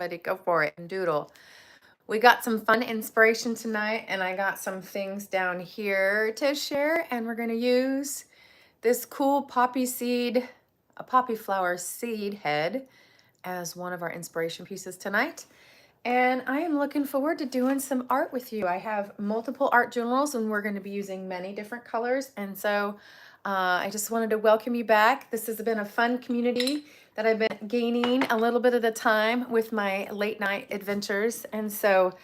Everybody go for it and doodle. We got some fun inspiration tonight, and I got some things down here to share, and we're going to use this cool poppy seed, a poppy flower seed head as one of our inspiration pieces tonight. And I am looking forward to doing some art with you. I have multiple art journals, and we're going to be using many different colors. And so I just wanted to welcome you back. This has been a fun community that I've been gaining a little bit at a time with my late night adventures. And so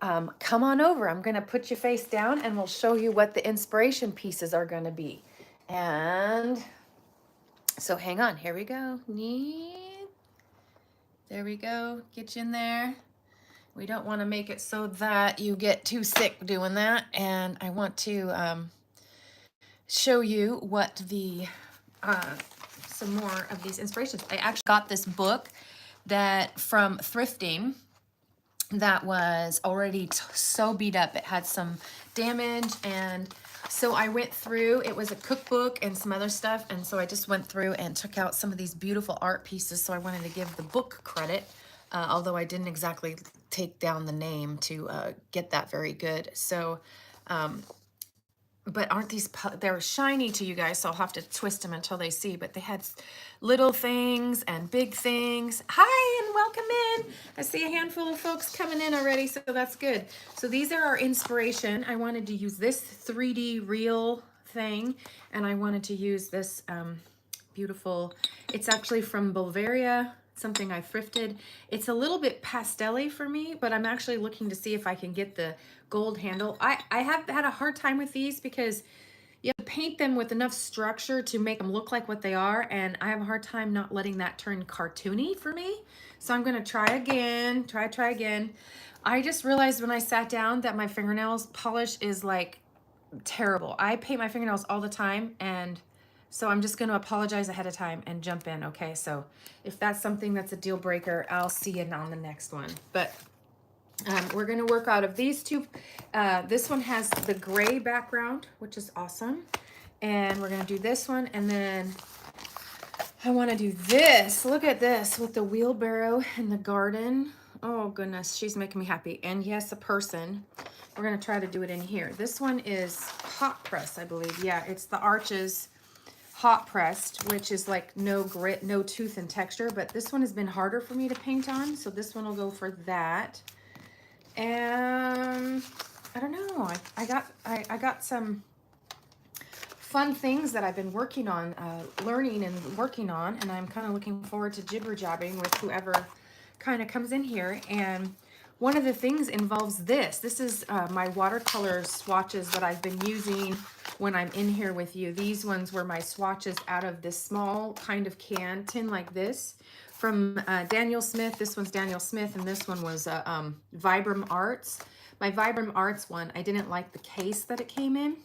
come on over. I'm going to put your face down and we'll show you what the inspiration pieces are going to be. And so hang on. Here we go. There we go. Get you in there. We don't want to make it so that you get too sick doing that. And I want to show you what the some more of these inspirations. I actually got this book that from thrifting that was already so beat up. It had some damage, and so I went through. It was a cookbook and some other stuff, and so I just went through and took out some of these beautiful art pieces. So I wanted to give the book credit, although I didn't exactly take down the name to get that very good. So but aren't these, they're shiny to you guys, so I'll have to twist them until they see, but they had little things and big things. Hi, and welcome in. I see a handful of folks coming in already, so that's good. So these are our inspiration. I wanted to use this 3D real thing, and I wanted to use this beautiful, it's actually from Bulgaria, something I thrifted. It's a little bit pastel-y for me, but I'm actually looking to see if I can get the gold handle. I have had a hard time with these because you have to paint them with enough structure to make them look like what they are, and I have a hard time not letting that turn cartoony for me. So I'm gonna try again, try again. I just realized when I sat down that my fingernails polish is like terrible. I paint my fingernails all the time, and so I'm just going to apologize ahead of time and jump in, okay? So if that's something that's a deal breaker, I'll see you on the next one. But we're going to work out of these two. This one has the gray background, which is awesome. And we're going to do this one, and then I want to do this. Look at this with the wheelbarrow in the garden. Oh, goodness, she's making me happy. And yes, a person. We're going to try to do it in here. This one is hot press, I believe. Yeah, it's the Arches hot pressed, which is like no grit, no tooth and texture, but this one has been harder for me to paint on, so this one will go for that. And I don't know, I got some fun things that I've been working on, learning and working on, and I'm kind of looking forward to jibber-jabbing with whoever kind of comes in here. And one of the things involves this. This is my watercolor swatches that I've been using when I'm in here with you. These ones were my swatches out of this small kind of can, tin like this, from Daniel Smith. This one's Daniel Smith, and this one was Vibram Arts. My Vibram Arts one, I didn't like the case that it came in.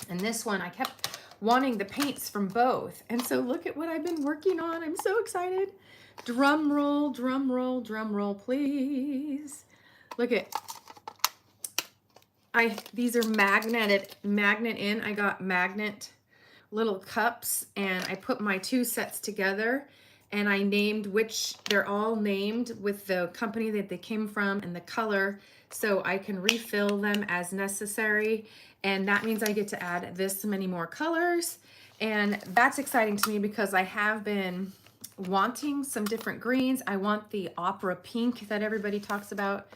And this one, I kept wanting the paints from both. And so look at what I've been working on. I'm so excited. Drum roll, drum roll, drum roll, please. Look at, these are magnet in. I got magnet little cups, and I put my two sets together, and I named they're all named with the company that they came from and the color, so I can refill them as necessary. And that means I get to add this many more colors, and that's exciting to me because I have been wanting some different greens. I want the opera pink that everybody talks about.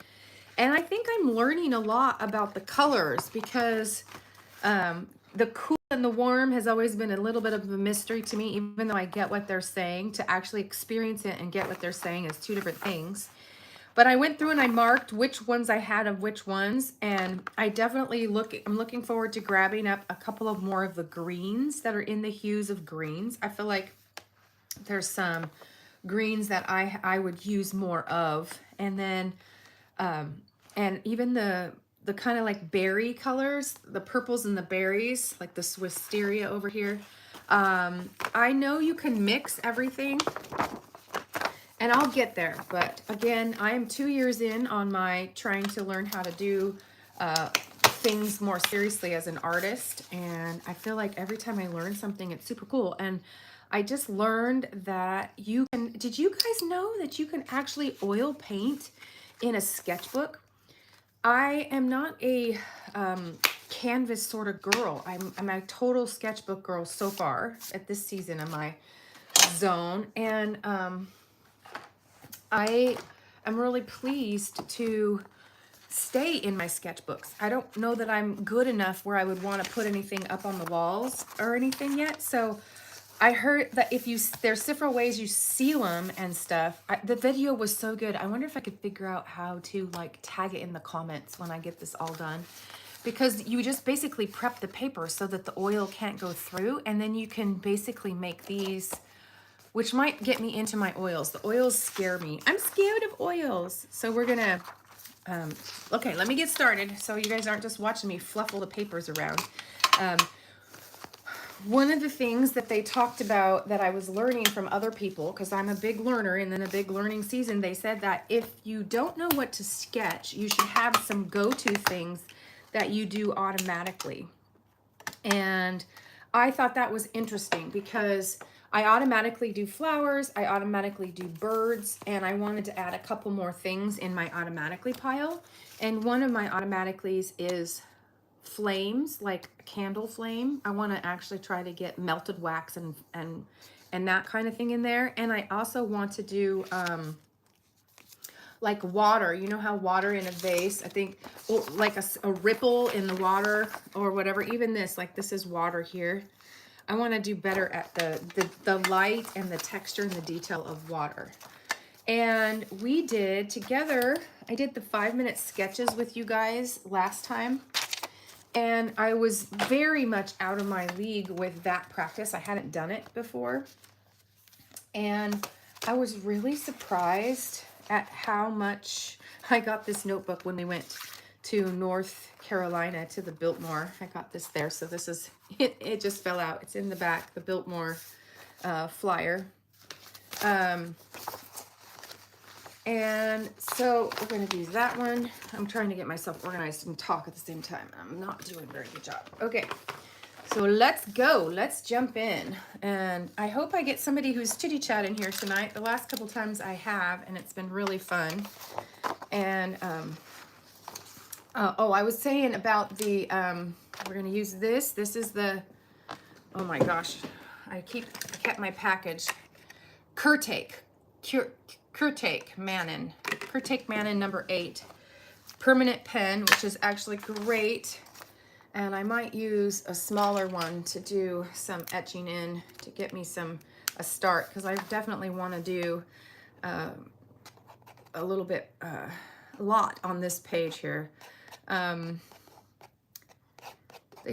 And I think I'm learning a lot about the colors because the cool and the warm has always been a little bit of a mystery to me, even though I get what they're saying. To actually experience it and get what they're saying is two different things. But I went through and I marked which ones I had of which ones, and I definitely I'm looking forward to grabbing up a couple of more of the greens that are in the hues of greens. I feel like there's some greens that I would use more of. And then and even the kind of like berry colors, the purples and the berries, like the wisteria over here. I know you can mix everything, and I'll get there. But again, I am 2 years in on my trying to learn how to do things more seriously as an artist. And I feel like every time I learn something, it's super cool. And I just learned that you can, did you guys know that you can actually oil paint in a sketchbook? I am not a canvas sort of girl. I'm a total sketchbook girl so far at this season of my zone. And I am really pleased to stay in my sketchbooks. I don't know that I'm good enough where I would want to put anything up on the walls or anything yet. So I heard that if you, there's several ways you seal them and stuff. The video was so good. I wonder if I could figure out how to like tag it in the comments when I get this all done. Because you just basically prep the paper so that the oil can't go through, and then you can basically make these, which might get me into my oils. The oils scare me. I'm scared of oils. So we're gonna, okay, let me get started so you guys aren't just watching me fluffle the papers around. One of the things that they talked about that I was learning from other people, because I'm a big learner and in a big learning season, they said that if you don't know what to sketch, you should have some go-to things that you do automatically. And I thought that was interesting because I automatically do flowers, I automatically do birds, and I wanted to add a couple more things in my automatically pile. And one of my automaticallys is flames, like a candle flame. I want to actually try to get melted wax and that kind of thing in there. And I also want to do like water. You know how water in a vase, I think, like a ripple in the water or whatever. Even this, like this is water here. I want to do better at the light and the texture and the detail of water. And we did together, I did the 5-minute sketches with you guys last time. And I was very much out of my league with that practice. I hadn't done it before. And I was really surprised at how much I got this notebook when we went to North Carolina to the Biltmore. I got this there. So this is, it just fell out. It's in the back, the Biltmore flyer. And so we're going to do that one. I'm trying to get myself organized and talk at the same time. I'm not doing a very good job. Okay, so let's go. Let's jump in. And I hope I get somebody who's chitty-chatting here tonight. The last couple times I have, and it's been really fun. And, oh, I was saying about the, we're going to use this. This is the, oh my gosh, I kept my package. Kurtake Mannin number 8 permanent pen, which is actually great, and I might use a smaller one to do some etching in to get me a start, because I definitely want to do a little bit a lot on this page here. They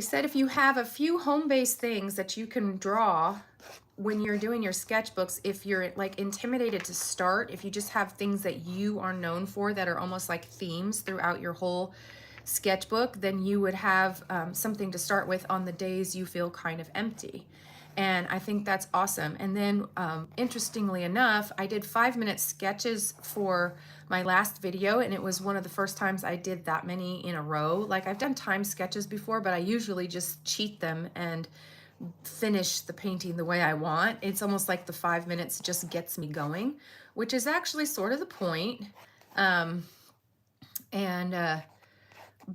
said if you have a few home-based things that you can draw when you're doing your sketchbooks, if you're like intimidated to start, if you just have things that you are known for that are almost like themes throughout your whole sketchbook, then you would have something to start with on the days you feel kind of empty. And I think that's awesome. And then interestingly enough, I did 5-minute sketches for my last video, and it was one of the first times I did that many in a row. Like I've done time sketches before, but I usually just cheat them and finish the painting the way I want. It's almost like the 5 minutes just gets me going, which is actually sort of the point.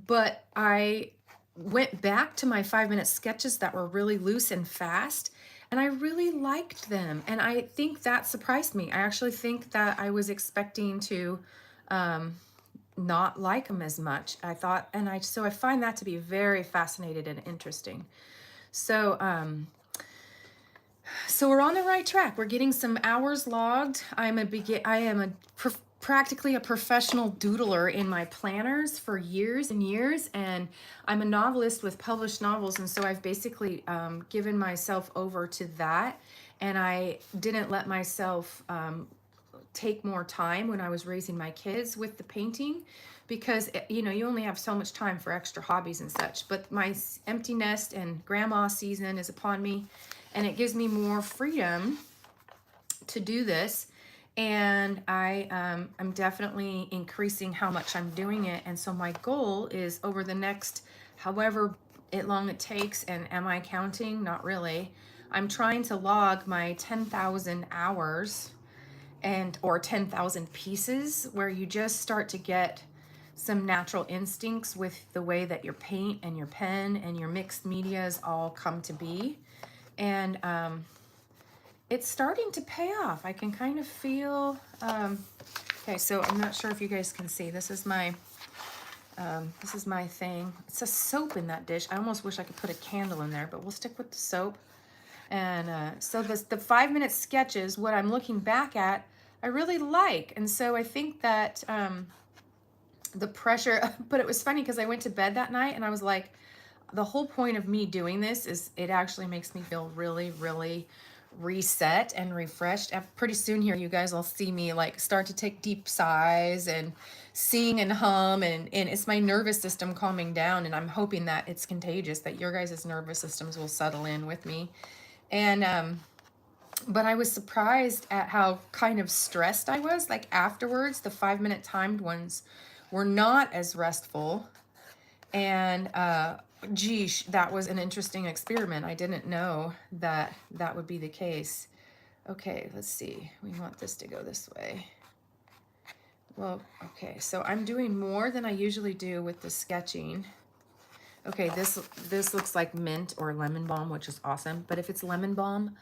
But I went back to my 5-minute sketches that were really loose and fast, and I really liked them. And I think that surprised me. I actually think that I was expecting to not like them as much. So I find that to be very fascinating and interesting. So, so we're on the right track. We're getting some hours logged. I am practically a professional doodler in my planners for years and years, and I'm a novelist with published novels, and so I've basically given myself over to that, and I didn't let myself take more time when I was raising my kids with the painting, because you know, you only have so much time for extra hobbies and such. But my empty nest and grandma season is upon me, and it gives me more freedom to do this. And I'm definitely increasing how much I'm doing it. And so my goal is over the next however long it takes, and am I counting? Not really. I'm trying to log my 10,000 hours or 10,000 pieces, where you just start to get some natural instincts with the way that your paint and your pen and your mixed medias all come to be. And it's starting to pay off. I can kind of feel, okay, so I'm not sure if you guys can see. This is my thing. It's a soap in that dish. I almost wish I could put a candle in there, but we'll stick with the soap. And so the 5-minute sketches, what I'm looking back at, I really like. And so I think that the pressure, but it was funny because I went to bed that night and I was like, the whole point of me doing this is it actually makes me feel really, really reset and refreshed. Pretty soon here, you guys will see me like start to take deep sighs and sing and hum, and it's my nervous system calming down, and I'm hoping that it's contagious, that your guys' nervous systems will settle in with me. And but I was surprised at how kind of stressed I was. Like afterwards, the 5-minute timed ones were not as restful. And geesh, that was an interesting experiment. I didn't know that that would be the case. Okay, let's see. We want this to go this way. Well, okay, so I'm doing more than I usually do with the sketching. Okay, this looks like mint or lemon balm, which is awesome. But if it's lemon balm,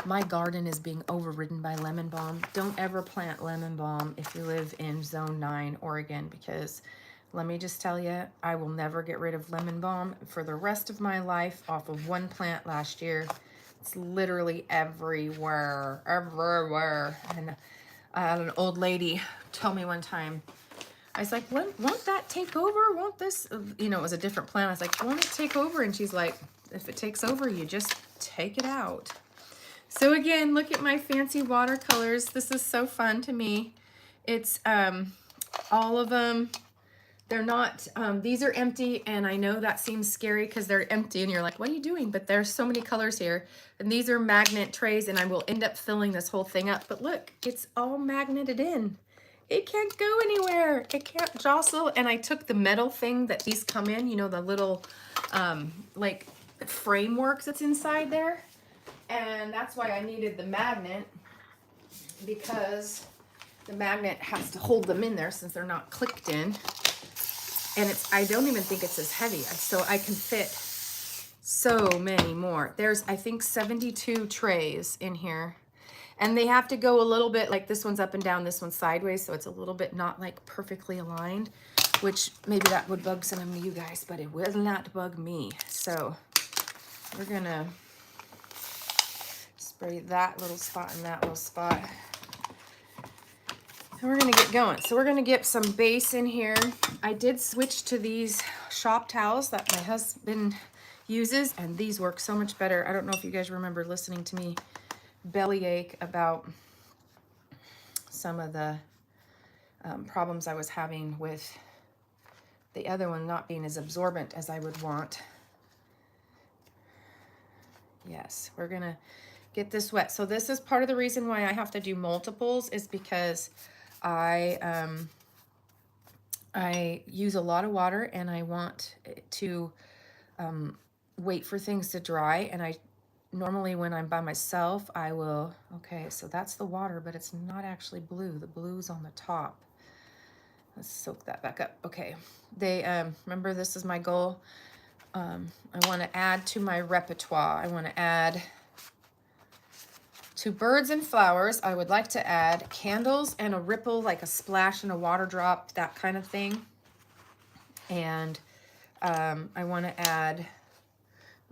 my garden is being overridden by lemon balm. Don't ever plant lemon balm if you live in Zone 9, Oregon, because let me just tell you, I will never get rid of lemon balm for the rest of my life off of one plant last year. It's literally everywhere, everywhere. And I had an old lady tell me one time, I was like, won't that take over? Won't this, you know, it was a different plant. I was like, won't it take over? And she's like, if it takes over, you just take it out. So again, look at my fancy watercolors. This is so fun to me. It's all of them. They're not, these are empty, and I know that seems scary because they're empty and you're like, what are you doing? But there's so many colors here. And these are magnet trays, and I will end up filling this whole thing up. But look, it's all magneted in. It can't go anywhere. It can't jostle. And I took the metal thing that these come in, you know, the little like framework that's inside there. And that's why I needed the magnet, because the magnet has to hold them in there since they're not clicked in. And I don't even think it's as heavy. So I can fit so many more. There's, I think, 72 trays in here. And they have to go a little bit, like this one's up and down, this one's sideways, so it's a little bit not like perfectly aligned, which maybe that would bug some of you guys, but it will not bug me. So we're gonna spray that little spot and that little spot. And we're gonna get going. So we're gonna get some base in here. I did switch to these shop towels that my husband uses, and these work so much better. I don't know if you guys remember listening to me bellyache about some of the problems I was having with the other one not being as absorbent as I would want. Yes, we're gonna get this wet. So this is part of the reason why I have to do multiples, is because I use a lot of water, and I want to wait for things to dry. And I normally, when I'm by myself, I will, okay, so that's the water, but it's not actually blue. The blue's on the top. Let's soak that back up. Okay, remember, this is my goal. I want to add to my repertoire. I want to add to birds and flowers. I would like to add candles and a ripple, like a splash and a water drop, that kind of thing. And I want to add,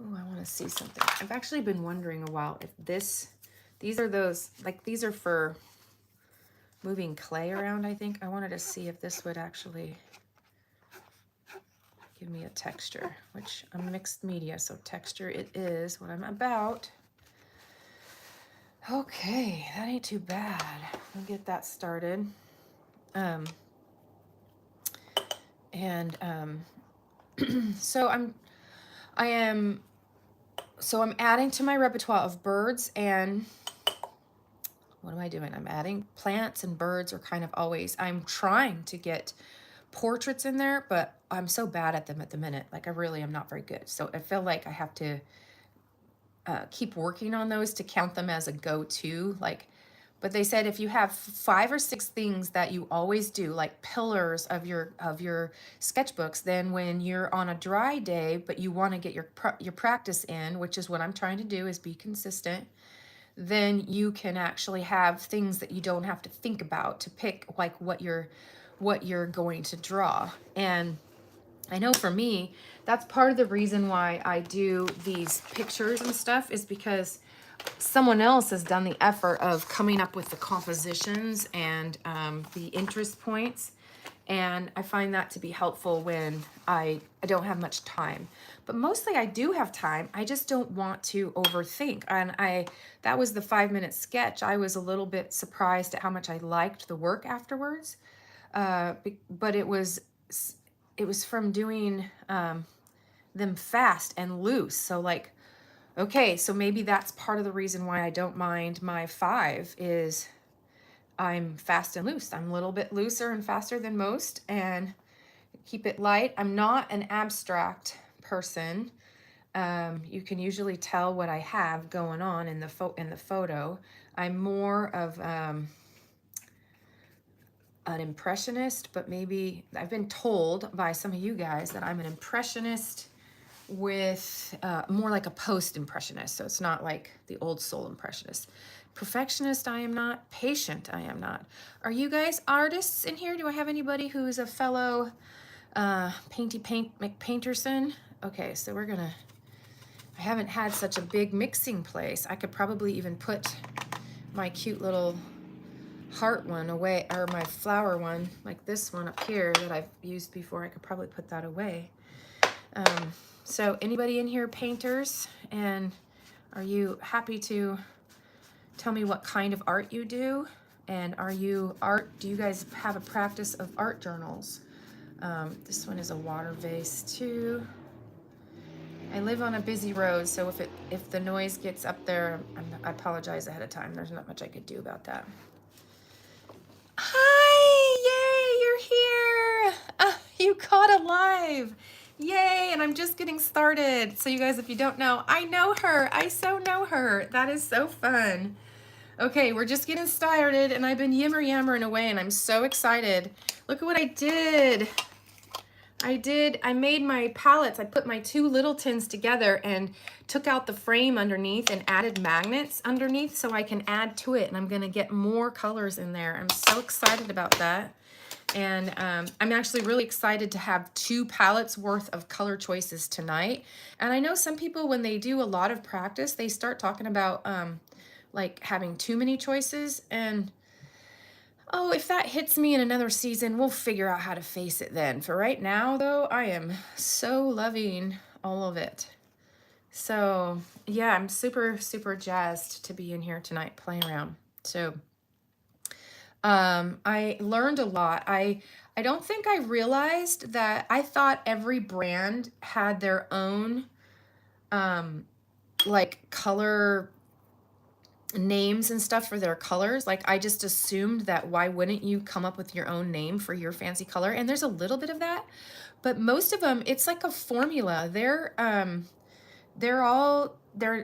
oh, I want to see something. I've actually been wondering a while if these are those, like these are for moving clay around, I think. I wanted to see if this would actually give me a texture, which I'm mixed media, so texture it is what I'm about. Okay, that ain't too bad. We'll get that started. So I'm adding to my repertoire of birds, and what am I doing? I'm adding plants, and birds are kind of always, I'm trying to get portraits in there, but I'm so bad at them at the minute. Like, I really am not very good. So I feel like I have to keep working on those to count them as a go-to. Like, but they said if you have 5 or 6 things that you always do, like pillars of your sketchbooks, then when you're on a dry day, but you want to get your practice in, which is what I'm trying to do, is be consistent, then you can actually have things that you don't have to think about to pick, like what you're going to draw. And I know for me, that's part of the reason why I do these pictures and stuff, is because someone else has done the effort of coming up with the compositions and the interest points. And I find that to be helpful when I don't have much time. But mostly I do have time. I just don't want to overthink. And that was the 5-minute sketch. I was a little bit surprised at how much I liked the work afterwards. But it was from doing them fast and loose. So like, okay, so maybe that's part of the reason why I don't mind my 5 is I'm fast and loose. I'm a little bit looser and faster than most, and keep it light. I'm not an abstract person. You can usually tell what I have going on in the photo. I'm more of an impressionist, but maybe I've been told by some of you guys that I'm an impressionist with more like a post-impressionist. So it's not like the old soul impressionist. Perfectionist, I am not. Patient, I am not. Are you guys artists in here? Do I have anybody who's a fellow McPainterson? Okay, so I haven't had such a big mixing place. I could probably even put my cute little heart one away, or my flower one, like this one up here that I've used before. I could probably put that away. So anybody in here painters, and are you happy to tell me what kind of art you do? And do you guys have a practice of art journals? This one is a water vase too. I live on a busy road, so if the noise gets up there, I apologize ahead of time. There's not much I could do about that. Hi, yay, you're here. You caught alive. Yay, and I'm just getting started. So you guys, if you don't know, I know her. I so know her. That is so fun. Okay, we're just getting started, and I've been yammering away, and I'm so excited. Look at what I did. I made my palettes. I put my 2 little tins together and took out the frame underneath and added magnets underneath so I can add to it, and I'm gonna get more colors in there. I'm so excited about that. And I'm actually really excited to have 2 palettes worth of color choices tonight. And I know some people, when they do a lot of practice, they start talking about like having too many choices. And oh, if that hits me in another season, we'll figure out how to face it then. For right now, though, I am so loving all of it. So yeah, I'm super, super jazzed to be in here tonight playing around. So I learned a lot. I don't think I realized that. I thought every brand had their own like color names and stuff for their colors. Like I just assumed that why wouldn't you come up with your own name for your fancy color? And there's a little bit of that, but most of them, it's like a formula. They're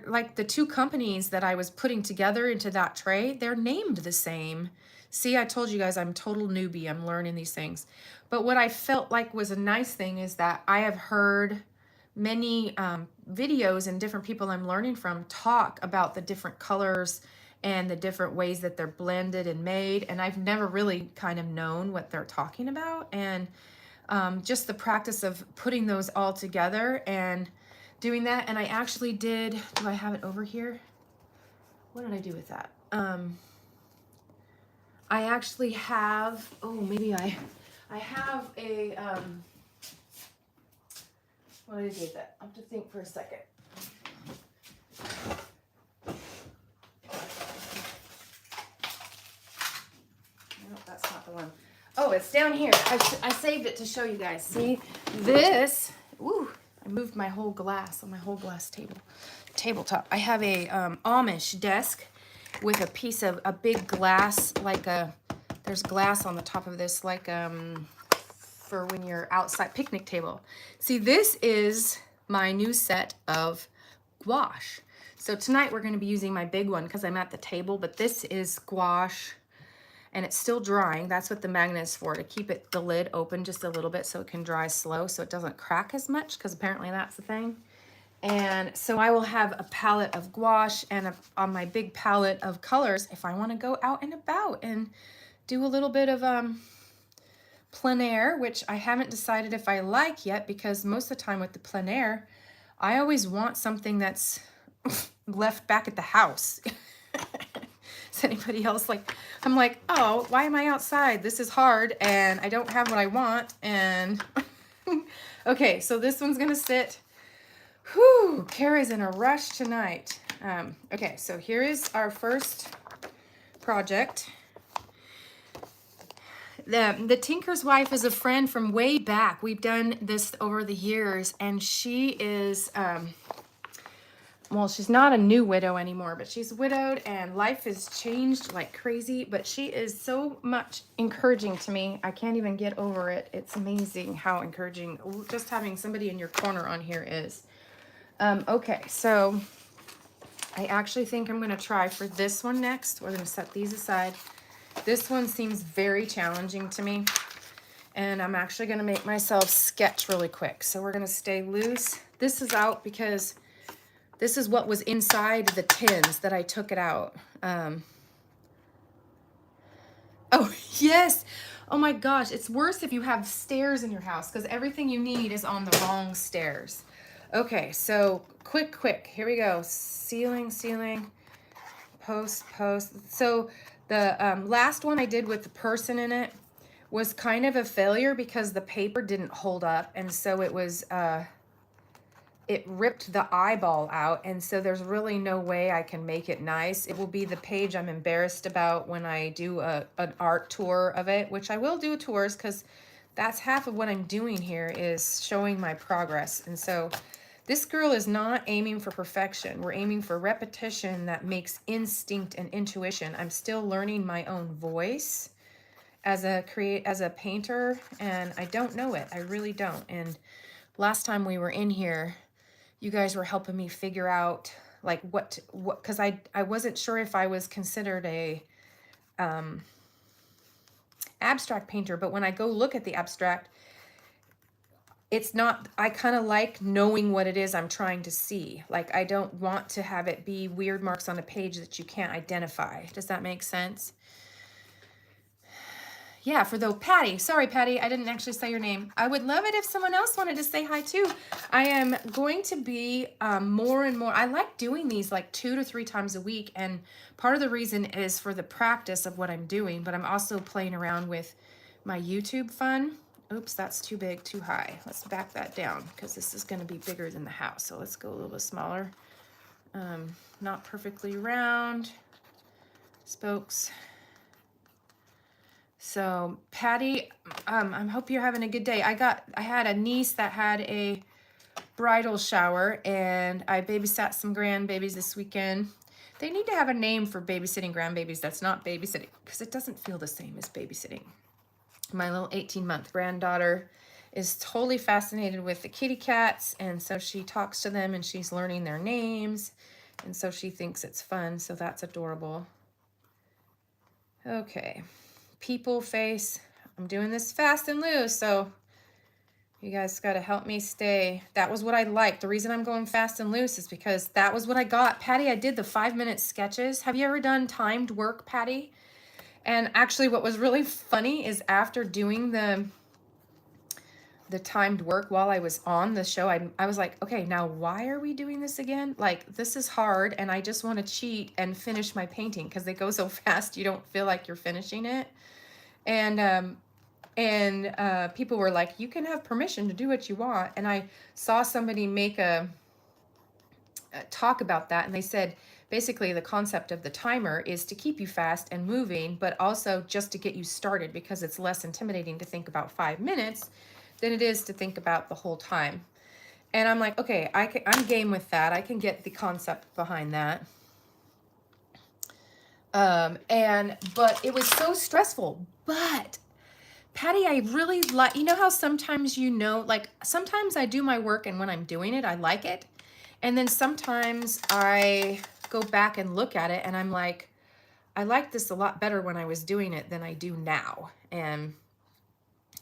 like the 2 companies that I was putting together into that tray, they're named the same. See, I told you guys I'm total newbie. I'm learning these things. But what I felt like was a nice thing is that I have heard many videos and different people I'm learning from talk about the different colors and the different ways that they're blended and made. And I've never really kind of known what they're talking about. And just the practice of putting those all together and doing that. And I actually did, do I have it over here? What did I do with that? I actually have, oh, maybe I have a, what did I do with that? I have to think for a second. No, that's not the one. Oh, it's down here. I saved it to show you guys. See, this, woo, I moved my whole glass on my whole glass tabletop. I have a Amish desk with a piece of a big glass, like there's glass on the top of this, like for when you're outside, picnic table. See, this is my new set of gouache. So tonight we're going to be using my big one because I'm at the table, but this is gouache and it's still drying. That's what the magnet is for, to keep it, the lid open just a little bit so it can dry slow so it doesn't crack as much, because apparently that's the thing. And so I will have a palette of gouache and on my big palette of colors if I want to go out and about and do a little bit of plein air, which I haven't decided if I like yet, because most of the time with the plein air, I always want something that's left back at the house. Is anybody else like, I'm like, oh, why am I outside? This is hard and I don't have what I want. And okay, so this one's gonna sit. Whew, Kara's in a rush tonight. Okay, so here is our first project. The Tinker's Wife is a friend from way back. We've done this over the years, and she is, well, she's not a new widow anymore, but she's widowed, and life has changed like crazy, but she is so much encouraging to me. I can't even get over it. It's amazing how encouraging just having somebody in your corner on here is. Okay, so I actually think I'm going to try for this one next. We're going to set these aside. This one seems very challenging to me, and I'm actually going to make myself sketch really quick. So we're going to stay loose. This is out because this is what was inside the tins that I took it out. Oh, yes. Oh my gosh. It's worse if you have stairs in your house because everything you need is on the wrong stairs. Okay, so quick. Here we go. Ceiling, post. So the last one I did with the person in it was kind of a failure because the paper didn't hold up, and so it was it ripped the eyeball out, and so there's really no way I can make it nice. It will be the page I'm embarrassed about when I do an art tour of it, which I will do tours because that's half of what I'm doing here is showing my progress. And so this girl is not aiming for perfection. We're aiming for repetition that makes instinct and intuition. I'm still learning my own voice as a painter, and I don't know it. I really don't. And last time we were in here, you guys were helping me figure out like what because I wasn't sure if I was considered a abstract painter, but when I go look at the abstract, it's not, I kind of like knowing what it is I'm trying to see. Like, I don't want to have it be weird marks on a page that you can't identify. Does that make sense? Yeah, for the Patty. Sorry, Patty, I didn't actually say your name. I would love it if someone else wanted to say hi too. I am going to be more and more, I like doing these like 2 to 3 times a week. And part of the reason is for the practice of what I'm doing, but I'm also playing around with my YouTube fun. Oops, that's too big, too high. Let's back that down because this is going to be bigger than the house. So let's go a little bit smaller. Not perfectly round. Spokes. So Patty, I hope you're having a good day. I had a niece that had a bridal shower, and I babysat some grandbabies this weekend. They need to have a name for babysitting grandbabies that's not babysitting, because it doesn't feel the same as babysitting. My little 18-month granddaughter is totally fascinated with the kitty cats, and so she talks to them and she's learning their names, and so she thinks it's fun, so that's adorable. Okay, people face. I'm doing this fast and loose, so you guys got to help me stay. That was what I liked. The reason I'm going fast and loose is because that was what I got. Patty, I did the 5-minute sketches. Have you ever done timed work, Patty? And actually what was really funny is after doing the timed work while I was on the show, I was like, okay, now why are we doing this again? Like, this is hard, and I just want to cheat and finish my painting because they go so fast you don't feel like you're finishing it. And people were like, you can have permission to do what you want. And I saw somebody make a talk about that, and they said, basically, the concept of the timer is to keep you fast and moving, but also just to get you started because it's less intimidating to think about 5 minutes than it is to think about the whole time. And I'm like, okay, I'm game with that. I can get the concept behind that. But it was so stressful. But Patty, I really like, you know how sometimes like sometimes I do my work and when I'm doing it, I like it. And then sometimes I go back and look at it and I'm like, I like this a lot better when I was doing it than I do now. And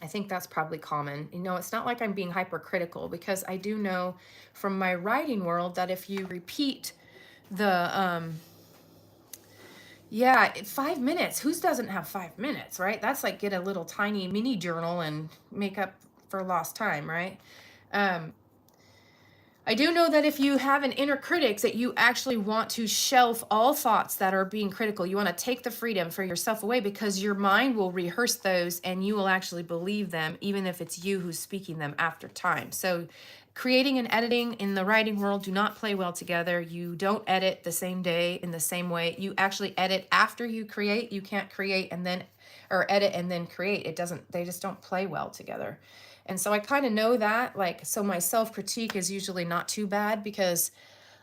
I think that's probably common. You know, it's not like I'm being hypercritical, because I do know from my writing world that if you repeat the, yeah, 5 minutes, who doesn't have 5 minutes, right? That's like get a little tiny mini journal and make up for lost time, right? I do know that if you have an inner critic, that you actually want to shelf all thoughts that are being critical. You want to take the freedom for yourself away, because your mind will rehearse those and you will actually believe them, even if it's you who's speaking them after time. So creating and editing in the writing world do not play well together. You don't edit the same day in the same way. You actually edit after you create. You can't create and then, or edit and then create. It doesn't, they just don't play well together. And so I kind of know that, like, so my self-critique is usually not too bad, because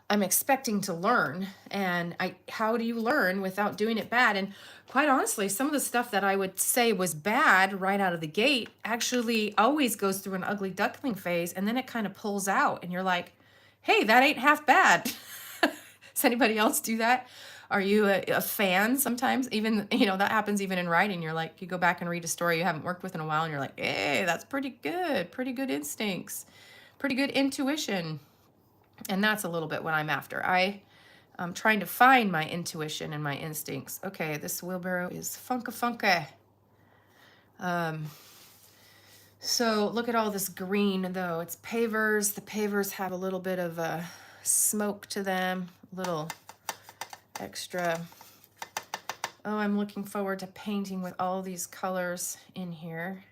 I'm expecting to learn. And how do you learn without doing it bad? And quite honestly, some of the stuff that I would say was bad right out of the gate actually always goes through an ugly duckling phase, and then it kind of pulls out and you're like, hey, that ain't half bad. Does anybody else do that? Are you a fan sometimes? Even, you know, that happens even in writing. You're like, you go back and read a story you haven't worked with in a while, and you're like, hey, that's pretty good instincts, pretty good intuition. And that's a little bit what I'm after. I'm trying to find my intuition and my instincts. Okay, this wheelbarrow is funka. So look at all this green, though. It's pavers. The pavers have a little bit of a smoke to them, a little extra. Oh, I'm looking forward to painting with all these colors in here.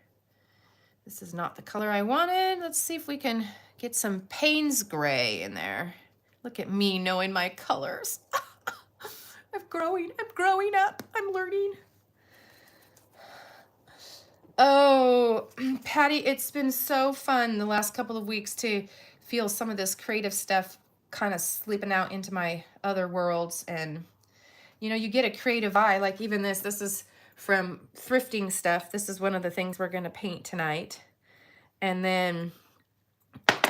This is not the color I wanted. Let's see if we can get some Payne's gray in there. Look at me knowing my colors. I'm growing up, I'm learning. Oh, Patty, it's been so fun the last couple of weeks to feel some of this creative stuff kind of sleeping out into my other worlds. And you know, you get a creative eye, like even this is from thrifting stuff. This is one of the things we're going to paint tonight. And then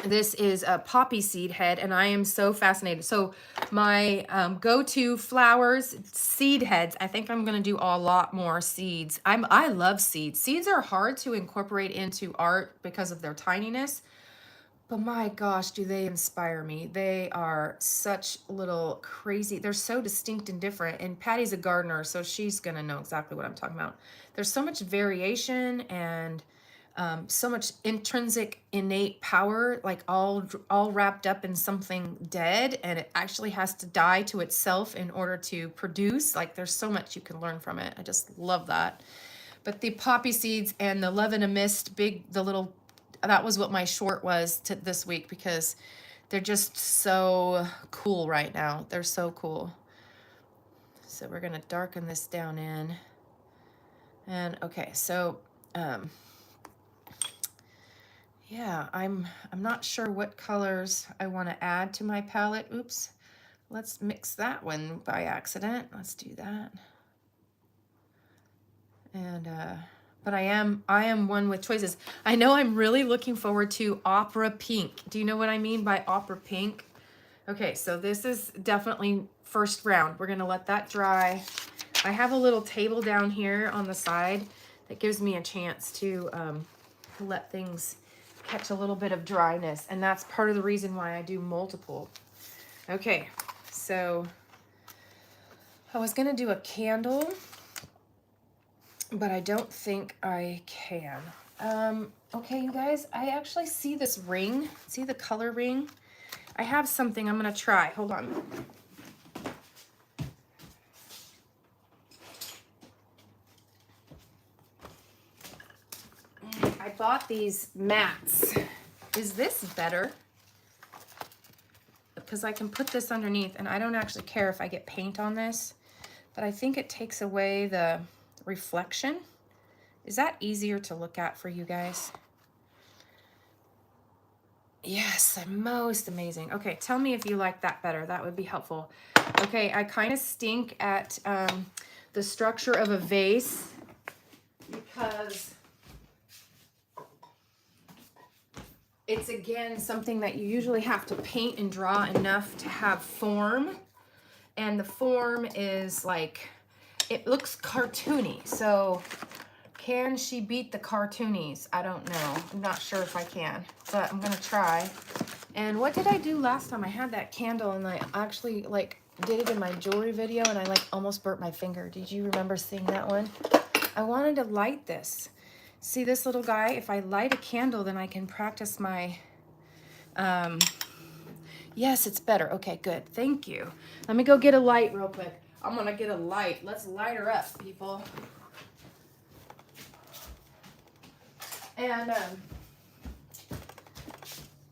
this is a poppy seed head, and I am so fascinated. So my go-to flowers, seed heads, I think I'm going to do a lot more seeds. I love seeds. Seeds are hard to incorporate into art because of their tininess. But my gosh, do they inspire me. They are such little crazy. They're so distinct and different. And Patty's a gardener, so she's going to know exactly what I'm talking about. There's so much variation and so much intrinsic innate power, like all wrapped up in something dead, and it actually has to die to itself in order to produce. Like there's so much you can learn from it. I just love that. But the poppy seeds and the Love in a Mist, that was what my short was this week, because they're just so cool right now. They're so cool. So we're going to darken this down in. And okay, so yeah, I'm not sure what colors I want to add to my palette. Oops. Let's mix that one by accident. Let's do that. And but I am one with choices. I know I'm really looking forward to opera pink. Do you know what I mean by opera pink? Okay, so this is definitely first round. We're gonna let that dry. I have a little table down here on the side that gives me a chance to let things catch a little bit of dryness, and that's part of the reason why I do multiple. Okay, so I was gonna do a candle, but I don't think I can. Okay, you guys, I actually see this ring. See the color ring? I have something I'm gonna try. Hold on. I bought these mats. Is this better? Because I can put this underneath, and I don't actually care if I get paint on this, but I think it takes away the reflection. Is that easier to look at for you guys? Yes, most amazing. Okay, tell me if you like that better. That would be helpful. Okay, I kind of stink at the structure of a vase because it's again something that you usually have to paint and draw enough to have form. And the form is like, it looks cartoony. So can she beat the cartoonies? I don't know. I'm not sure if I can, but I'm gonna try. And what did I do last time? I had that candle and I actually like did it in my jewelry video and I like almost burnt my finger. Did you remember seeing that one? I wanted to light this. See this little guy? If I light a candle, then I can practice my, yes, it's better. Okay, good. Thank you. Let me go get a light real quick. I'm gonna get a light. Let's light her up, people. And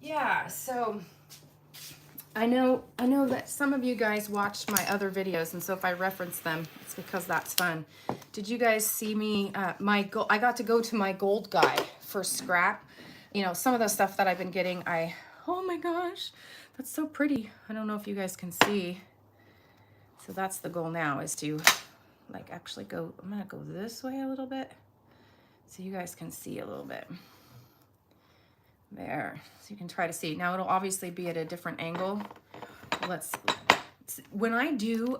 yeah, so I know that some of you guys watched my other videos, and so if I reference them, it's because that's fun. Did you guys see me? I got to go to my gold guy for scrap. You know, some of the stuff that I've been getting, oh my gosh, that's so pretty. I don't know if you guys can see. So that's the goal now, is to like actually go, I'm gonna go this way a little bit so you guys can see a little bit. There, so you can try to see. Now it'll obviously be at a different angle. When I do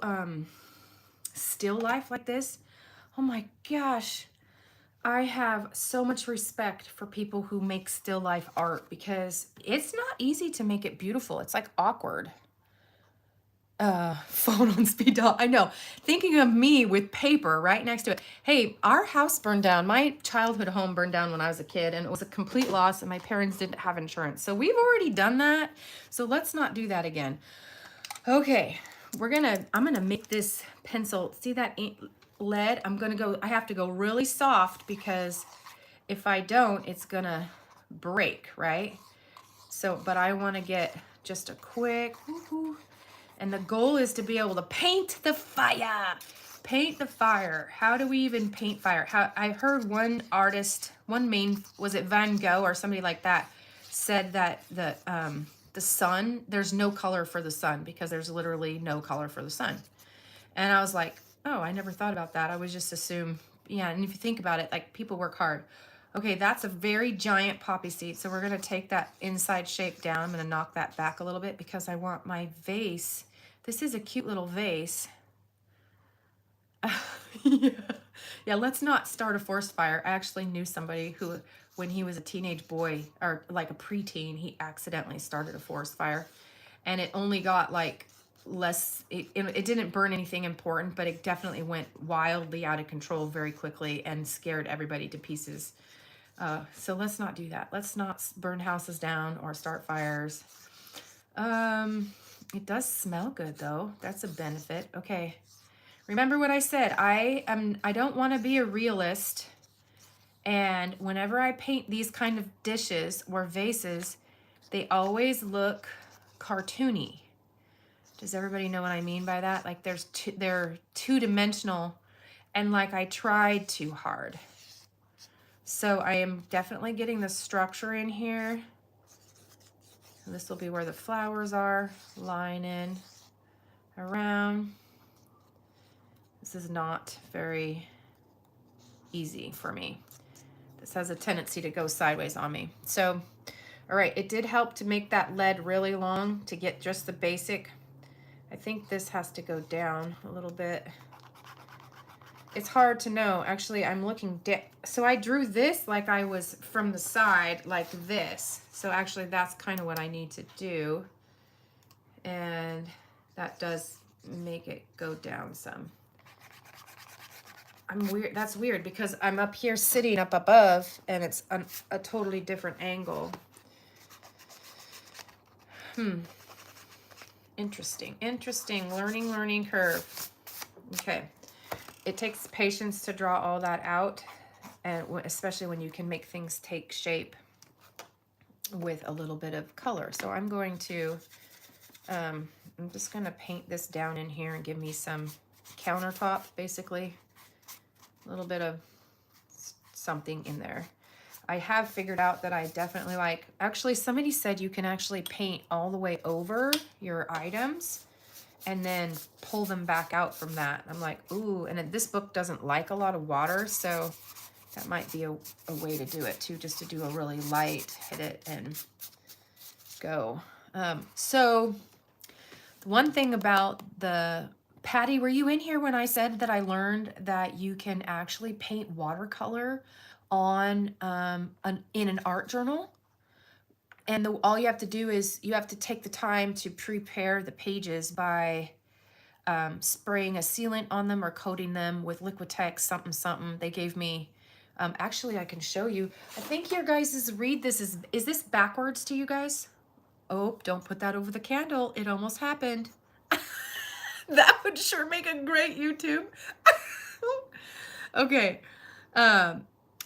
still life like this, oh my gosh, I have so much respect for people who make still life art, because it's not easy to make it beautiful. It's like awkward. Phone on speed dial. I know. Thinking of me with paper right next to it. Hey, our house burned down. My childhood home burned down when I was a kid, and it was a complete loss, and my parents didn't have insurance. So we've already done that. So let's not do that again. Okay, I'm gonna make this pencil. See that lead? I have to go really soft, because if I don't, it's gonna break, right? So, but I wanna get just a quick, woo-hoo. And the goal is to be able to paint the fire. Paint the fire. How do we even paint fire? I heard one artist, was it Van Gogh or somebody like that, said that the sun, there's no color for the sun, because there's literally no color for the sun. And I was like, oh, I never thought about that. I would just assume, yeah, and if you think about it, like, people work hard. Okay, that's a very giant poppy seed. So we're gonna take that inside shape down. I'm gonna knock that back a little bit, because I want my vase. This is a cute little vase. Yeah. Yeah, let's not start a forest fire. I actually knew somebody who, when he was a teenage boy, or like a preteen, he accidentally started a forest fire. And it only got like it didn't burn anything important, but it definitely went wildly out of control very quickly and scared everybody to pieces. So let's not do that. Let's not burn houses down or start fires. It does smell good though. That's a benefit. Okay. Remember what I said. I don't want to be a realist. And whenever I paint these kind of dishes or vases, they always look cartoony. Does everybody know what I mean by that? Like they're two-dimensional, and like I tried too hard. So I am definitely getting the structure in here. And this will be where the flowers are, line in around. This is not very easy for me. This has a tendency to go sideways on me. So, all right, it did help to make that lead really long to get just the basic. I think this has to go down a little bit. It's hard to know. Actually, I'm looking down. So I drew this like I was from the side, like this. So actually, that's kind of what I need to do. And that does make it go down some. I'm weird. That's weird, because I'm up here sitting up above, and it's a totally different angle. Interesting. Learning curve. Okay. It takes patience to draw all that out, and especially when you can make things take shape with a little bit of color. So I'm going to, I'm just going to paint this down in here and give me some countertop, basically. A little bit of something in there. I have figured out that I definitely like, actually somebody said you can actually paint all the way over your items and then pull them back out from that. I'm like, ooh, and this book doesn't like a lot of water, so That might be a way to do it too, just to do a really light, hit it and go. So the one thing about the, Patty, were you in here when I said that I learned that you can actually paint watercolor on in an art journal? And all you have to do is you have to take the time to prepare the pages by spraying a sealant on them or coating them with Liquitex something something. They gave me, actually I can show you. I think your guys' read this is this backwards to you guys? Oh, don't put that over the candle. It almost happened. That would sure make a great YouTube. Okay.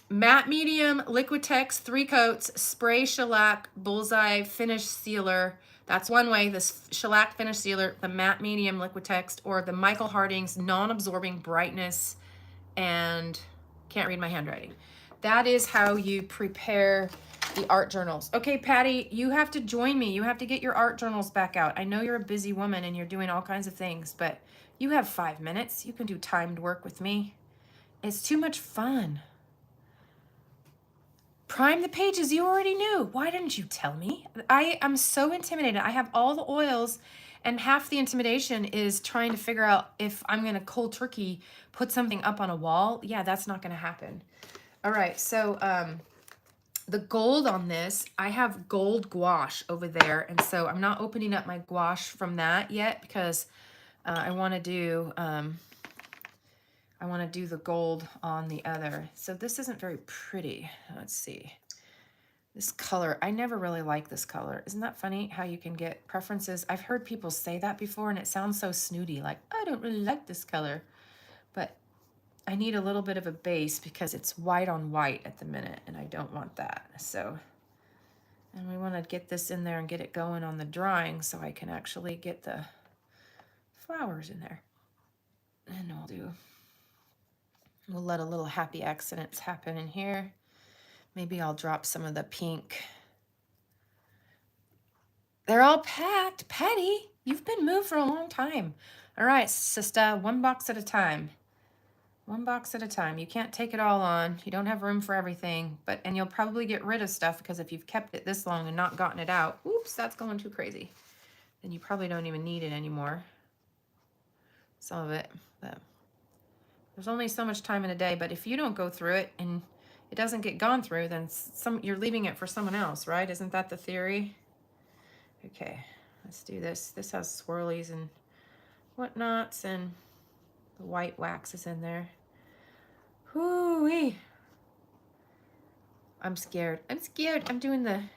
Matte medium, Liquitex, 3 coats, spray shellac, bullseye, finish sealer. That's one way, this shellac finish sealer, the matte medium Liquitex, or the Michael Harding's non-absorbing brightness, and can't read my handwriting. That is how you prepare the art journals. Okay, Patty, you have to join me. You have to get your art journals back out. I know you're a busy woman and you're doing all kinds of things, but you have 5 minutes. You can do timed work with me. It's too much fun. Prime the pages, you already knew. Why didn't you tell me? I am so intimidated. I have all the oils, and half the intimidation is trying to figure out if I'm gonna cold turkey put something up on a wall. Yeah, that's not gonna happen. All right, so the gold on this, I have gold gouache over there, and so I'm not opening up my gouache from that yet because I wanna do the gold on the other. So this isn't very pretty. Let's see. This color, I never really like this color. Isn't that funny how you can get preferences? I've heard people say that before and it sounds so snooty, like, I don't really like this color. But I need a little bit of a base because it's white on white at the minute and I don't want that. So, and we want to get this in there and get it going on the drawing so I can actually get the flowers in there. And we'll let a little happy accidents happen in here. Maybe I'll drop some of the pink. They're all packed. Patty, you've been moved for a long time. All right, sister, 1 box at a time. 1 box at a time. You can't take it all on. You don't have room for everything, and you'll probably get rid of stuff because if you've kept it this long and not gotten it out, oops, that's going too crazy. Then you probably don't even need it anymore. Some of it, but there's only so much time in a day, but if you don't go through it and it doesn't get gone through, then you're leaving it for someone else, right? Isn't that the theory? Okay, let's do this. This has swirlies and whatnots, and the white wax is in there. Hoo-wee. I'm scared. I'm scared. I'm doing a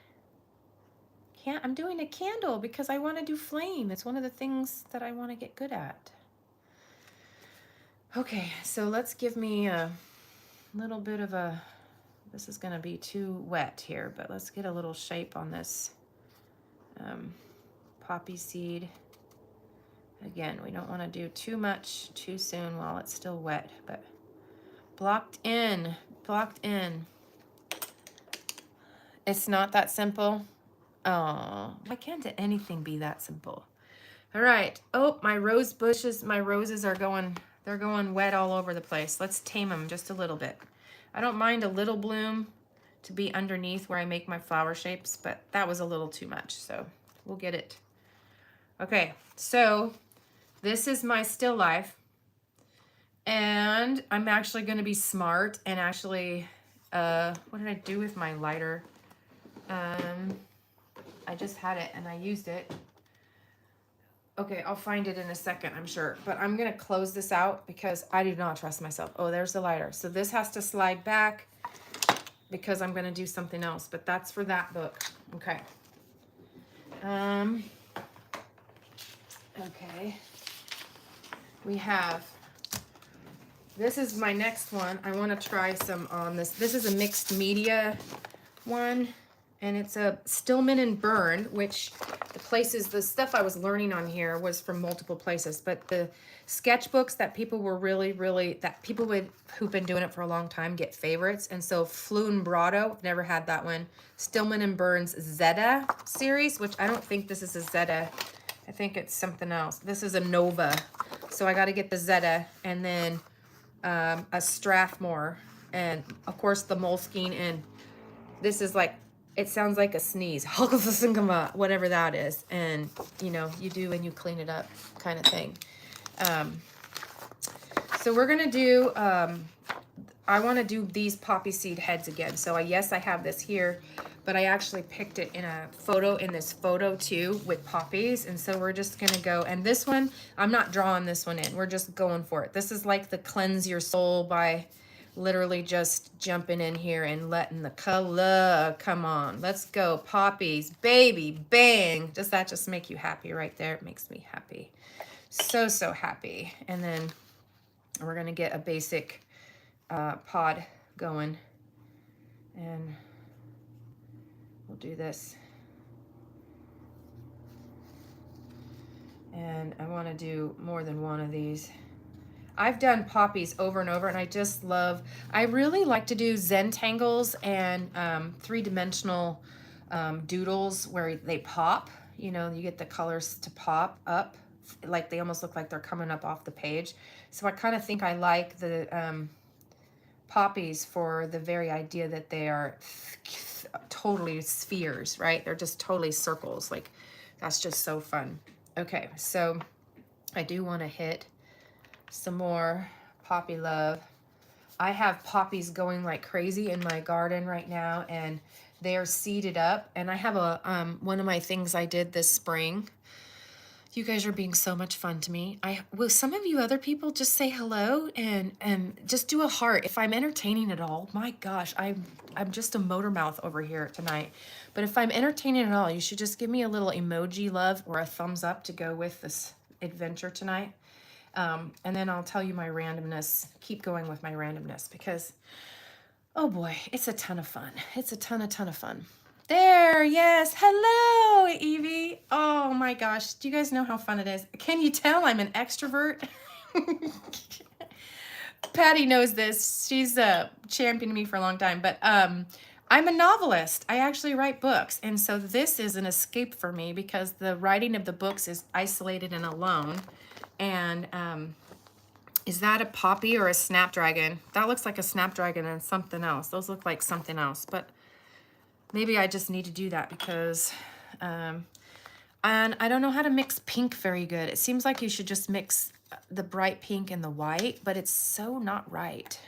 candle because I want to do flame. It's one of the things that I want to get good at. Okay, so let's give me a little bit of a, this is going to be too wet here, but let's get a little shape on this poppy seed. Again, we don't want to do too much too soon while it's still wet, but blocked in. It's not that simple. Oh, why can't anything be that simple? All right. Oh, my rose bushes, my roses are going, they're going wet all over the place. Let's tame them just a little bit. I don't mind a little bloom to be underneath where I make my flower shapes, but that was a little too much, so we'll get it. Okay, so this is my still life, and I'm actually going to be smart and actually, what did I do with my lighter? I just had it and I used it. Okay, I'll find it in a second, I'm sure. But I'm going to close this out because I do not trust myself. Oh, there's the lighter. So this has to slide back because I'm going to do something else. But that's for that book. Okay. Okay. We have, this is my next one. I want to try some on this. This is a mixed media one. And it's a Stillman and Burn, which the stuff I was learning on here was from multiple places, but the sketchbooks that people were who've been doing it for a long time get favorites. And so Flunbrado, never had that one. Stillman and Burn's Zeta series, which I don't think this is a Zeta. I think it's something else. This is a Nova. So I got to get the Zeta, and then a Strathmore. And of course the Moleskine, and this is like, it sounds like a sneeze, whatever that is. And you know, you do and you clean it up kind of thing. So we're gonna do, I want to do these poppy seed heads again. So yes, I have this here, but I actually picked it in a photo, in this photo too, with poppies. And so we're just going to go, and this one, I'm not drawing this one in. We're just going for it. This is like the cleanse your soul by literally just jumping in here and letting the color come on. Let's go. Poppies, baby, bang. Does that just make you happy right there? It makes me happy. So, so happy. And then we're going to get a basic pod going, and we'll do this. And I want to do more than one of these. I've done poppies over and over, and I just love, I really like to do Zentangles and three-dimensional doodles where they pop. You know, you get the colors to pop up, like they almost look like they're coming up off the page. So I kind of think I like the poppies for the very idea that they are totally spheres, right? They're just totally circles. Like, that's just so fun. Okay, so I do want to hit some more poppy love. I have poppies going like crazy in my garden right now, and they are seeded up. And I have a one of my things I did this spring. You guys are being so much fun to me. Will some of you other people just say hello and just do a heart if I'm entertaining at all? My gosh, I'm just a motor mouth over here tonight. But if I'm entertaining at all, you should just give me a little emoji love or a thumbs up to go with this adventure tonight. And then I'll tell you my randomness. Keep going with my randomness because, oh boy, it's a ton of fun. It's a ton of fun. There, yes. Hello, Evie. Oh my gosh. Do you guys know how fun it is? Can you tell I'm an extrovert? Patty knows this. She's championed me for a long time. But I'm a novelist. I actually write books. And so this is an escape for me because the writing of the books is isolated and alone. And is that a poppy or a snapdragon? That looks like a snapdragon and something else. Those look like something else. But maybe I just need to do that because, and I don't know how to mix pink very good. It seems like you should just mix the bright pink and the white, but it's so not right.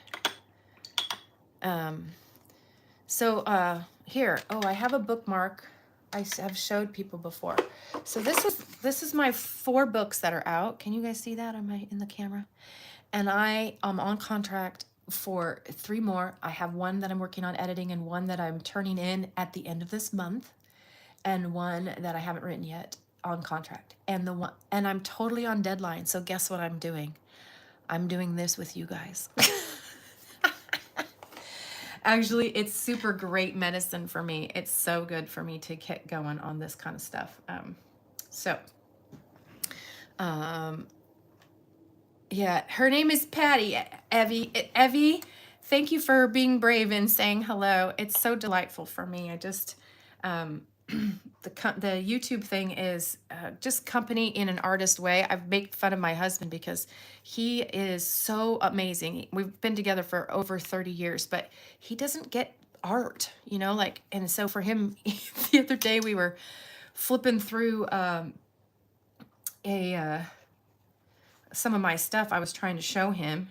Here, oh, I have a bookmark. I have showed people before. So this is my 4 books that are out. Can you guys see that? Am I in the camera? And I am on contract for 3 more. I have one that I'm working on editing and one that I'm turning in at the end of this month, and one that I haven't written yet on contract. And I'm totally on deadline. So guess what I'm doing? I'm doing this with you guys. Actually, it's super great medicine for me. It's so good for me to get going on this kind of stuff. Yeah, her name is Patty. Evie, thank you for being brave and saying hello. It's so delightful for me. I just, the YouTube thing is just company in an artist way. I make fun of my husband because he is so amazing. We've been together for over 30 years, but he doesn't get art, you know, like, and so for him, the other day we were flipping through some of my stuff I was trying to show him,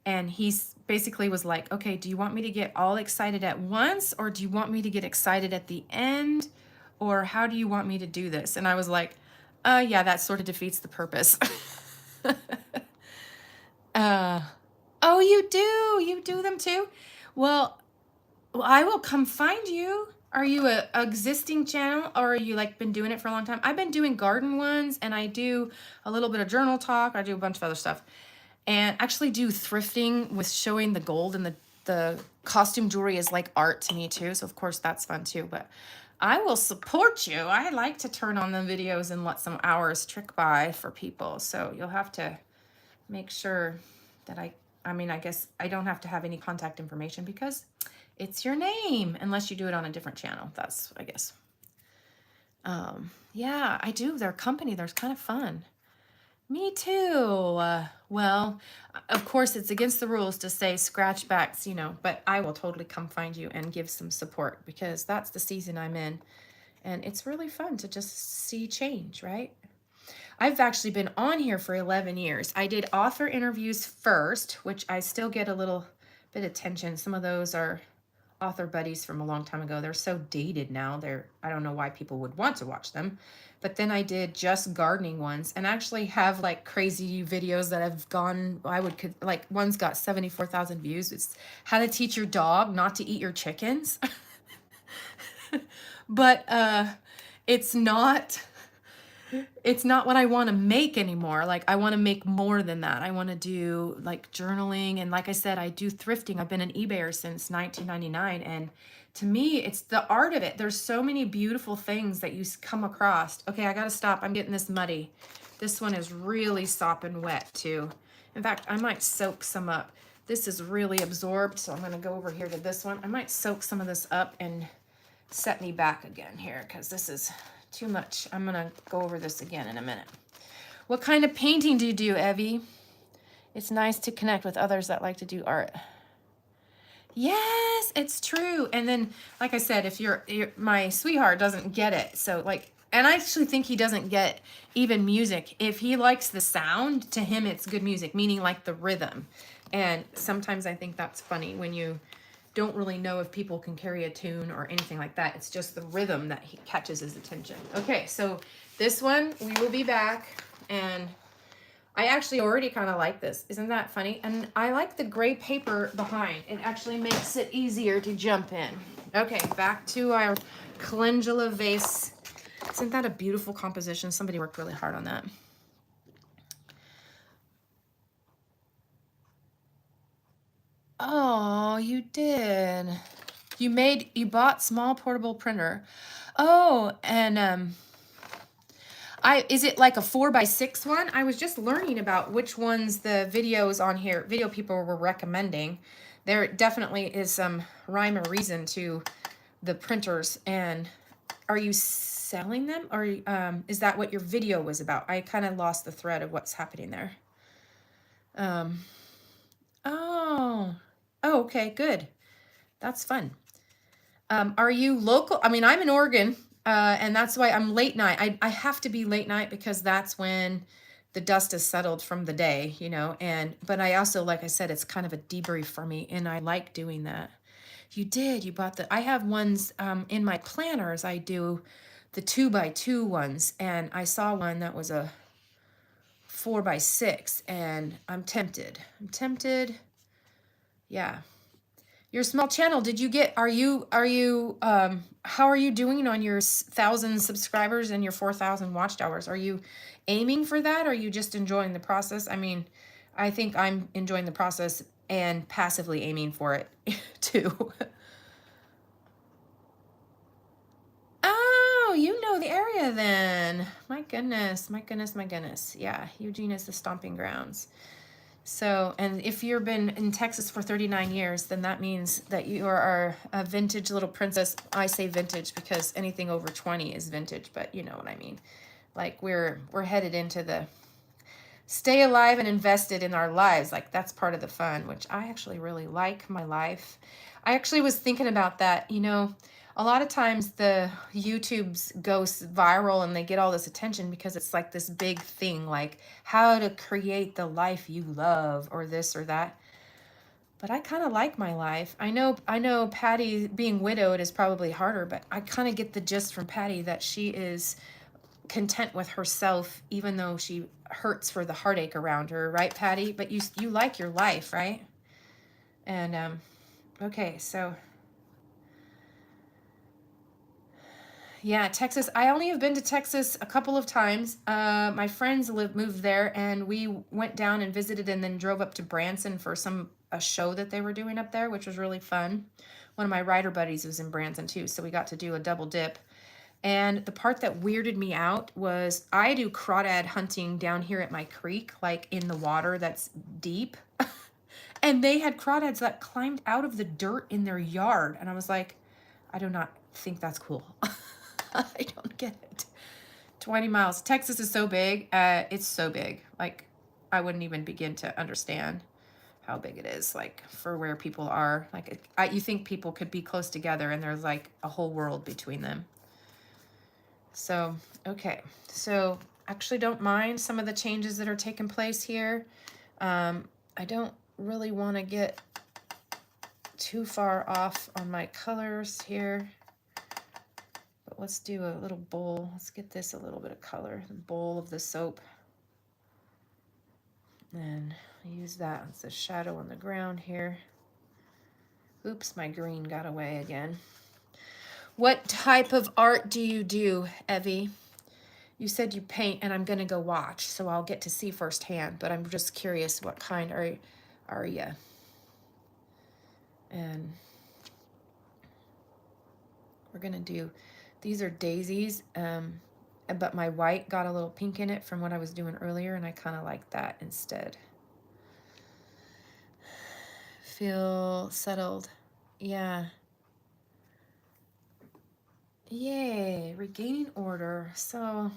and he's basically was like, okay, do you want me to get all excited at once, or do you want me to get excited at the end, or how do you want me to do this? And I was like, yeah, that sort of defeats the purpose. Oh, you do them too? Well, I will come find you. Are you a existing channel, or are you like been doing it for a long time? I've been doing garden ones, and I do a little bit of journal talk. I do a bunch of other stuff, and actually do thrifting with showing the gold, and the costume jewelry is like art to me too. So of course that's fun too, but I will support you. I like to turn on the videos and let some hours trick by for people. So you'll have to make sure that I mean, I guess I don't have to have any contact information because it's your name, unless you do it on a different channel. That's, I guess. Yeah, I do. Their company, they're kind of fun. Me too. Well, of course, it's against the rules to say scratchbacks, but I will totally come find you and give some support because that's the season I'm in. And it's really fun to just see change, right? I've actually been on here for 11 years. I did author interviews first, which I still get a little bit of attention. Some of those are author buddies from a long time ago. They're so dated now. I don't know why people would want to watch them. But then I did just gardening ones and actually have like crazy videos that have gone, like one's got 74,000 views. It's how to teach your dog not to eat your chickens. But it's not what I want to make anymore. Like I want to make more than that. I want to do like journaling, and like I said, I do thrifting. I've been an eBayer since 1999, and to me, it's the art of it. There's so many beautiful things that you come across. Okay, I got to stop. I'm getting this muddy. This one is really sopping wet too. In fact, I might soak some up. This is really absorbed, so I'm going to go over here to this one. I might soak some of this up and set me back again here because this is too much. I'm going to go over this again in a minute. What kind of painting do you do, Evie? It's nice to connect with others that like to do art. Yes, it's true. And then, like I said, if my sweetheart doesn't get it, so like, and I actually think he doesn't get even music. If he likes the sound, to him it's good music, meaning like the rhythm. And sometimes I think that's funny when you don't really know if people can carry a tune or anything like that. It's just the rhythm that catches his attention. Okay, so this one, we will be back, and I actually already kind of like this. Isn't that funny? And I like the gray paper behind. It actually makes it easier to jump in. Okay, back to our calendula vase. Isn't that a beautiful composition? Somebody worked really hard on that. Oh, you did. You bought small portable printer. Oh, and is it like a 4x6 one? I was just learning about which ones the videos on here, video people were recommending. There definitely is some rhyme or reason to the printers. And are you selling them, or is that what your video was about? I kind of lost the thread of what's happening there. Oh, okay, good. That's fun. Are you local? I mean, I'm in Oregon, and that's why I'm late night. I have to be late night because that's when the dust is settled from the day, but I also, like I said, it's kind of a debrief for me, and I like doing that. You bought I have ones in my planners. I do the 2x2 ones, and I saw one that was a 4x6, and I'm tempted. Yeah. Your small channel, how are you doing on your 1,000 subscribers and your 4,000 watch hours? Are you aiming for that, or are you just enjoying the process? I mean, I think I'm enjoying the process and passively aiming for it too. Oh, you know the area then. My goodness. Yeah, Eugene is the stomping grounds. So, and if you've been in Texas for 39 years, then that means that you are a vintage little princess. I say vintage because anything over 20 is vintage, but you know what I mean. Like we're headed into the stay alive and invested in our lives. Like that's part of the fun, which I actually really like my life. I actually was thinking about that, a lot of times the YouTubes go viral and they get all this attention because it's like this big thing, like how to create the life you love or this or that. But I kind of like my life. I know Patty being widowed is probably harder, but I kind of get the gist from Patty that she is content with herself, even though she hurts for the heartache around her, right, Patty? But you like your life, right? And okay, so yeah, Texas. I only have been to Texas a couple of times. My friends moved there, and we went down and visited, and then drove up to Branson for a show that they were doing up there, which was really fun. One of my writer buddies was in Branson too, so we got to do a double dip. And the part that weirded me out was I do crawdad hunting down here at my creek, like in the water that's deep. And they had crawdads that climbed out of the dirt in their yard. And I was like, I do not think that's cool. I don't get it. 20 miles. Texas is so big. It's so big. Like, I wouldn't even begin to understand how big it is, like, for where people are. Like, you think people could be close together, and there's, like, a whole world between them. So, okay. So, actually don't mind some of the changes that are taking place here. I don't really want to get too far off on my colors here. But let's do a little bowl. Let's get this a little bit of color. The bowl of the soap. And use that as a shadow on the ground here. Oops, my green got away again. What type of art do you do, Evie? You said you paint, and I'm going to go watch, so I'll get to see firsthand. But I'm just curious, what kind are you? And we're going to do, these are daisies, but my white got a little pink in it from what I was doing earlier, and I kind of like that instead. Feel settled. Yeah. Yay, regaining order. So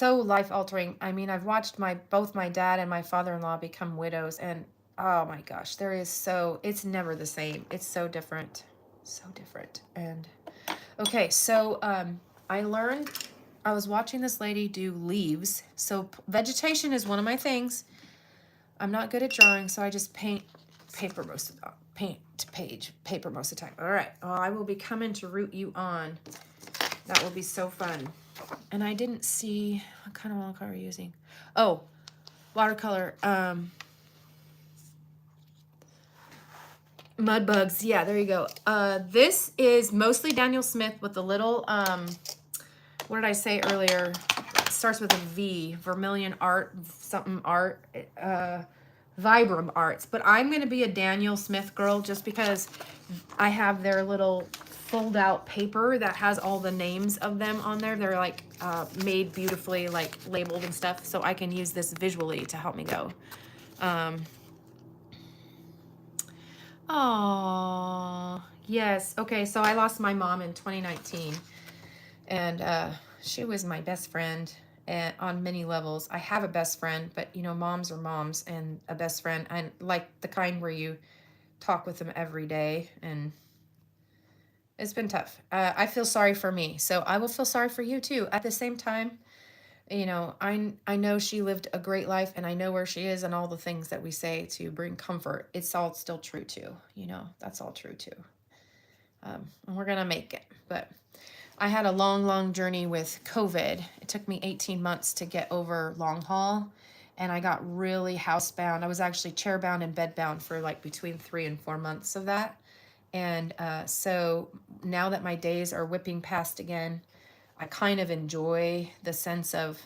life altering. I mean, I've watched both my dad and my father-in-law become widows, and oh my gosh, it's never the same. It's so different. So different. And okay, so I was watching this lady do leaves. So vegetation is one of my things. I'm not good at drawing, so I just paint paper most of the paper most of the time. All right. Well, I will be coming to root you on. That will be so fun. And I didn't see, what kind of watercolor are you using? Oh, watercolor. Mud bugs. Yeah, there you go. This is mostly Daniel Smith with a little, what did I say earlier? It starts with a V, Vermilion Art, something art, Vibram Arts. But I'm going to be a Daniel Smith girl just because I have their little fold out paper that has all the names of them on there. They're like made beautifully, like labeled and stuff. So I can use this visually to help me go. Oh, yes. Okay, so I lost my mom in 2019. And she was my best friend on many levels. I have a best friend, but, you know, moms are moms, and a best friend, and like the kind where you talk with them every day, and it's been tough. I feel sorry for me, so I will feel sorry for you too. At the same time, you know, I know she lived a great life, and I know where she is, and all the things that we say to bring comfort. It's all still true too. You know, that's all true too. And we're gonna make it. But I had a long journey with COVID. It took me 18 months to get over long haul, and I got really housebound. I was actually chairbound and bedbound for like between 3 and 4 months of that. And so now that my days are whipping past again, I kind of enjoy the sense of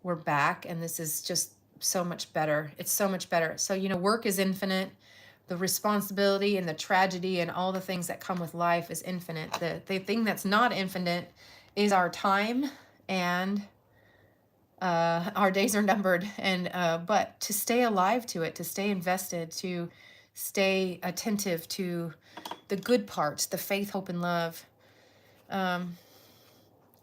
we're back, and this is just so much better. It's so much better. So, you know, work is infinite. The responsibility and the tragedy and all the things that come with life is infinite. The thing that's not infinite is our time, and our days are numbered. And but to stay alive to it, to stay invested, to stay attentive to the good parts, the faith, hope, and love.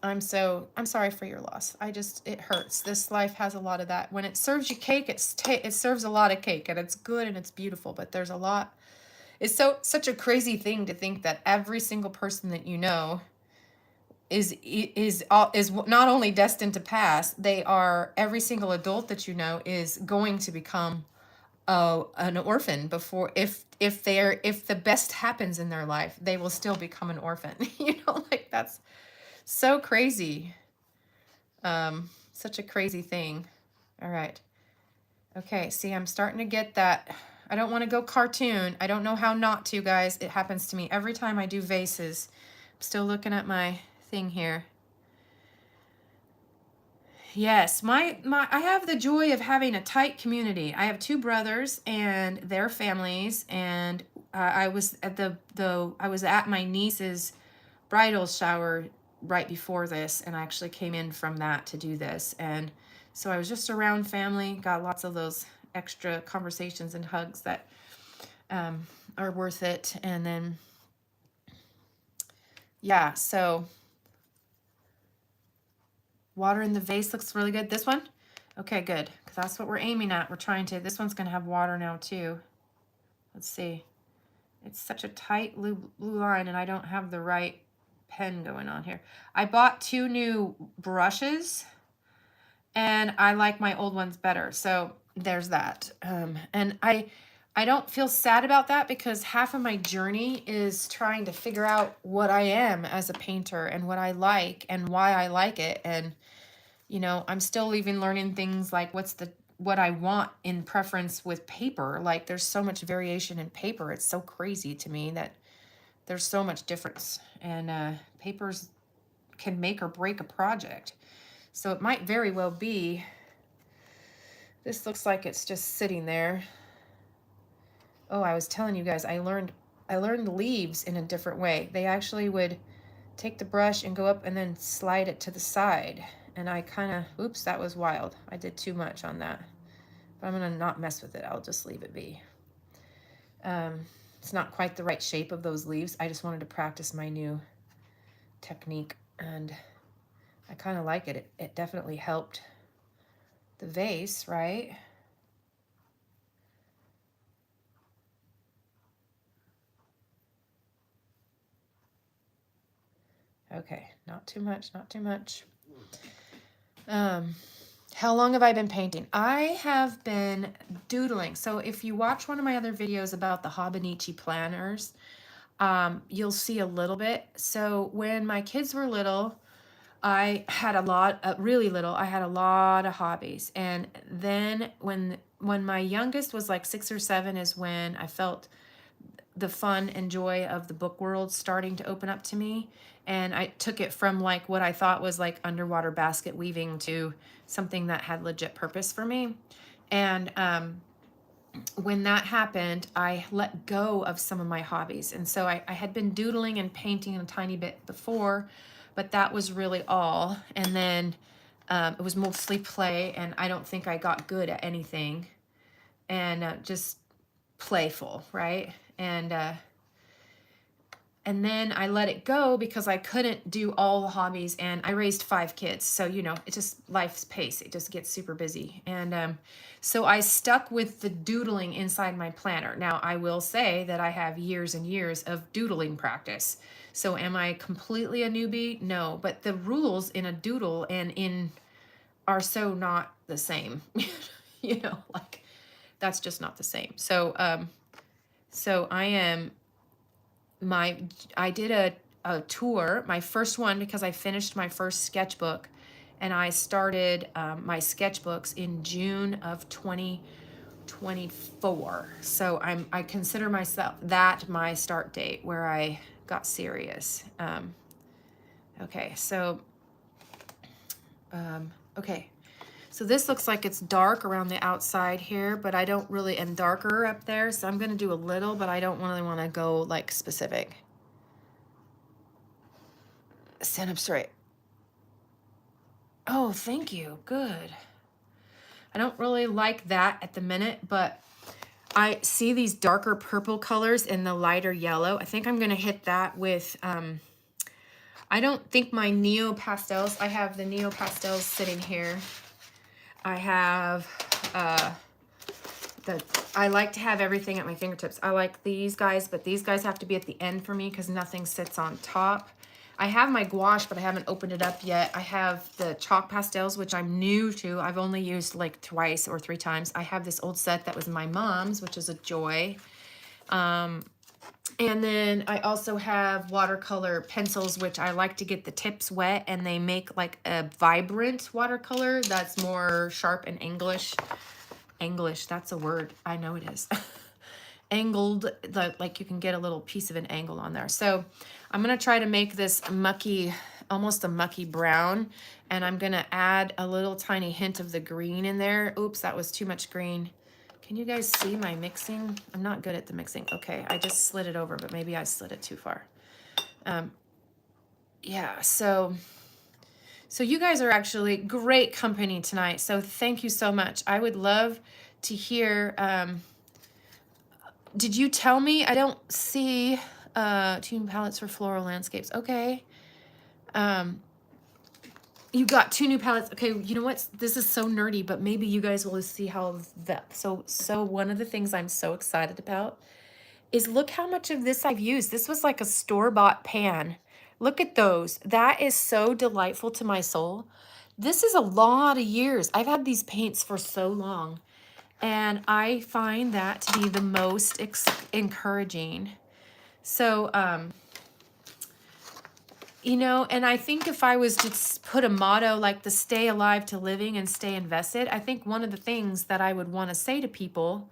I'm sorry for your loss. It hurts. This life has a lot of that. When it serves you cake, it serves a lot of cake, and it's good and it's beautiful, but there's a lot. It's such a crazy thing to think that every single person that you know is not only destined to pass, every single adult that you know is going to become an orphan before, if the best happens in their life, they will still become an orphan. You know, like that's so crazy. Such a crazy thing. All right. Okay, see, I'm starting to get that. I don't want to go cartoon. I don't know how not to, guys. It happens to me every time I do vases. I'm still looking at my thing here. Yes, I have the joy of having a tight community. I have 2 brothers and their families, and I was at my niece's bridal shower right before this, and I actually came in from that to do this. And so I was just around family, got lots of those extra conversations and hugs that are worth it. And then, yeah, so Water in the vase looks really good. This one? Okay, good. Because that's what we're aiming at. We're trying to, this one's going to have water now too. Let's see. It's such a tight blue line and I don't have the right pen going on here. I bought 2 new brushes and I like my old ones better. So there's that. And I don't feel sad about that because half of my journey is trying to figure out what I am as a painter and what I like and why I like it. And, you know, I'm still even learning things like what I want in preference with paper. Like there's so much variation in paper. It's so crazy to me that there's so much difference. And papers can make or break a project. So it might very well be, this looks like it's just sitting there. Oh, I was telling you guys, I learned leaves in a different way. They actually would take the brush and go up and then slide it to the side. And I kind of, oops, that was wild. I did too much on that. But I'm gonna not mess with it. I'll just leave it be. It's not quite the right shape of those leaves. I just wanted to practice my new technique and I kind of like it. It definitely helped the vase, right? Okay, not too much, not too much. How long have I been painting? I have been doodling. So if you watch one of my other videos about the Hobonichi planners, you'll see a little bit. So when my kids were little, I had a lot, really little, I had a lot of hobbies. And then when my youngest was like 6 or 7 is when I felt the fun and joy of the book world starting to open up to me. And I took it from like what I thought was like underwater basket weaving to something that had legit purpose for me. And when that happened, I let go of some of my hobbies. And so I had been doodling and painting a tiny bit before, but that was really all. And then it was mostly play, and I don't think I got good at anything. And just playful, right? And then I let it go because I couldn't do all the hobbies, and I raised 5 kids. So, you know, it's just life's pace. It just gets super busy. And so I stuck with the doodling inside my planner. Now, I will say that I have years and years of doodling practice. So am I completely a newbie? No, but the rules in a doodle are so not the same. You know, like that's just not the same. So I did a tour, my first one, because I finished my first sketchbook, and I started my sketchbooks in June of 2024. So I consider myself that my start date where I got serious. Okay, so okay. So this looks like it's dark around the outside here, but I don't really, and darker up there. So I'm going to do a little, but I don't really want to go like specific. Stand up straight. Oh, thank you. Good. I don't really like that at the minute, but I see these darker purple colors in the lighter yellow. I think I'm going to hit that with, I don't think my Neo pastels, I have the Neo pastels sitting here. I have I like to have everything at my fingertips. I like these guys, but these guys have to be at the end for me because nothing sits on top. I have my gouache, but I haven't opened it up yet. I have the chalk pastels, which I'm new to. I've only used like 2 or 3 times. I have this old set that was my mom's, which is a joy. And then I also have watercolor pencils, which I like to get the tips wet, and they make like a vibrant watercolor that's more sharp and English. English, that's a word. I know it is. Angled, like you can get a little piece of an angle on there. So I'm going to try to make this mucky, almost a mucky brown, and I'm going to add a little tiny hint of the green in there. Oops, that was too much green. Can you guys see my mixing? I'm not good at the mixing. Okay, I just slid it over, but maybe I slid it too far. Yeah, so you guys are actually great company tonight. So thank you so much. I would love to hear, did you tell me? I don't see tune palettes for floral landscapes. Okay. you got 2 new palettes. Okay, you know what? This is so nerdy, but maybe you guys will see how that. So one of the things I'm so excited about is look how much of this I've used. This was like a store-bought pan. Look at those. That is so delightful to my soul. This is a lot of years. I've had these paints for so long, and I find that to be the most encouraging. So, you know, and I think if I was to put a motto like the stay alive to living and stay invested, I think one of the things that I would want to say to people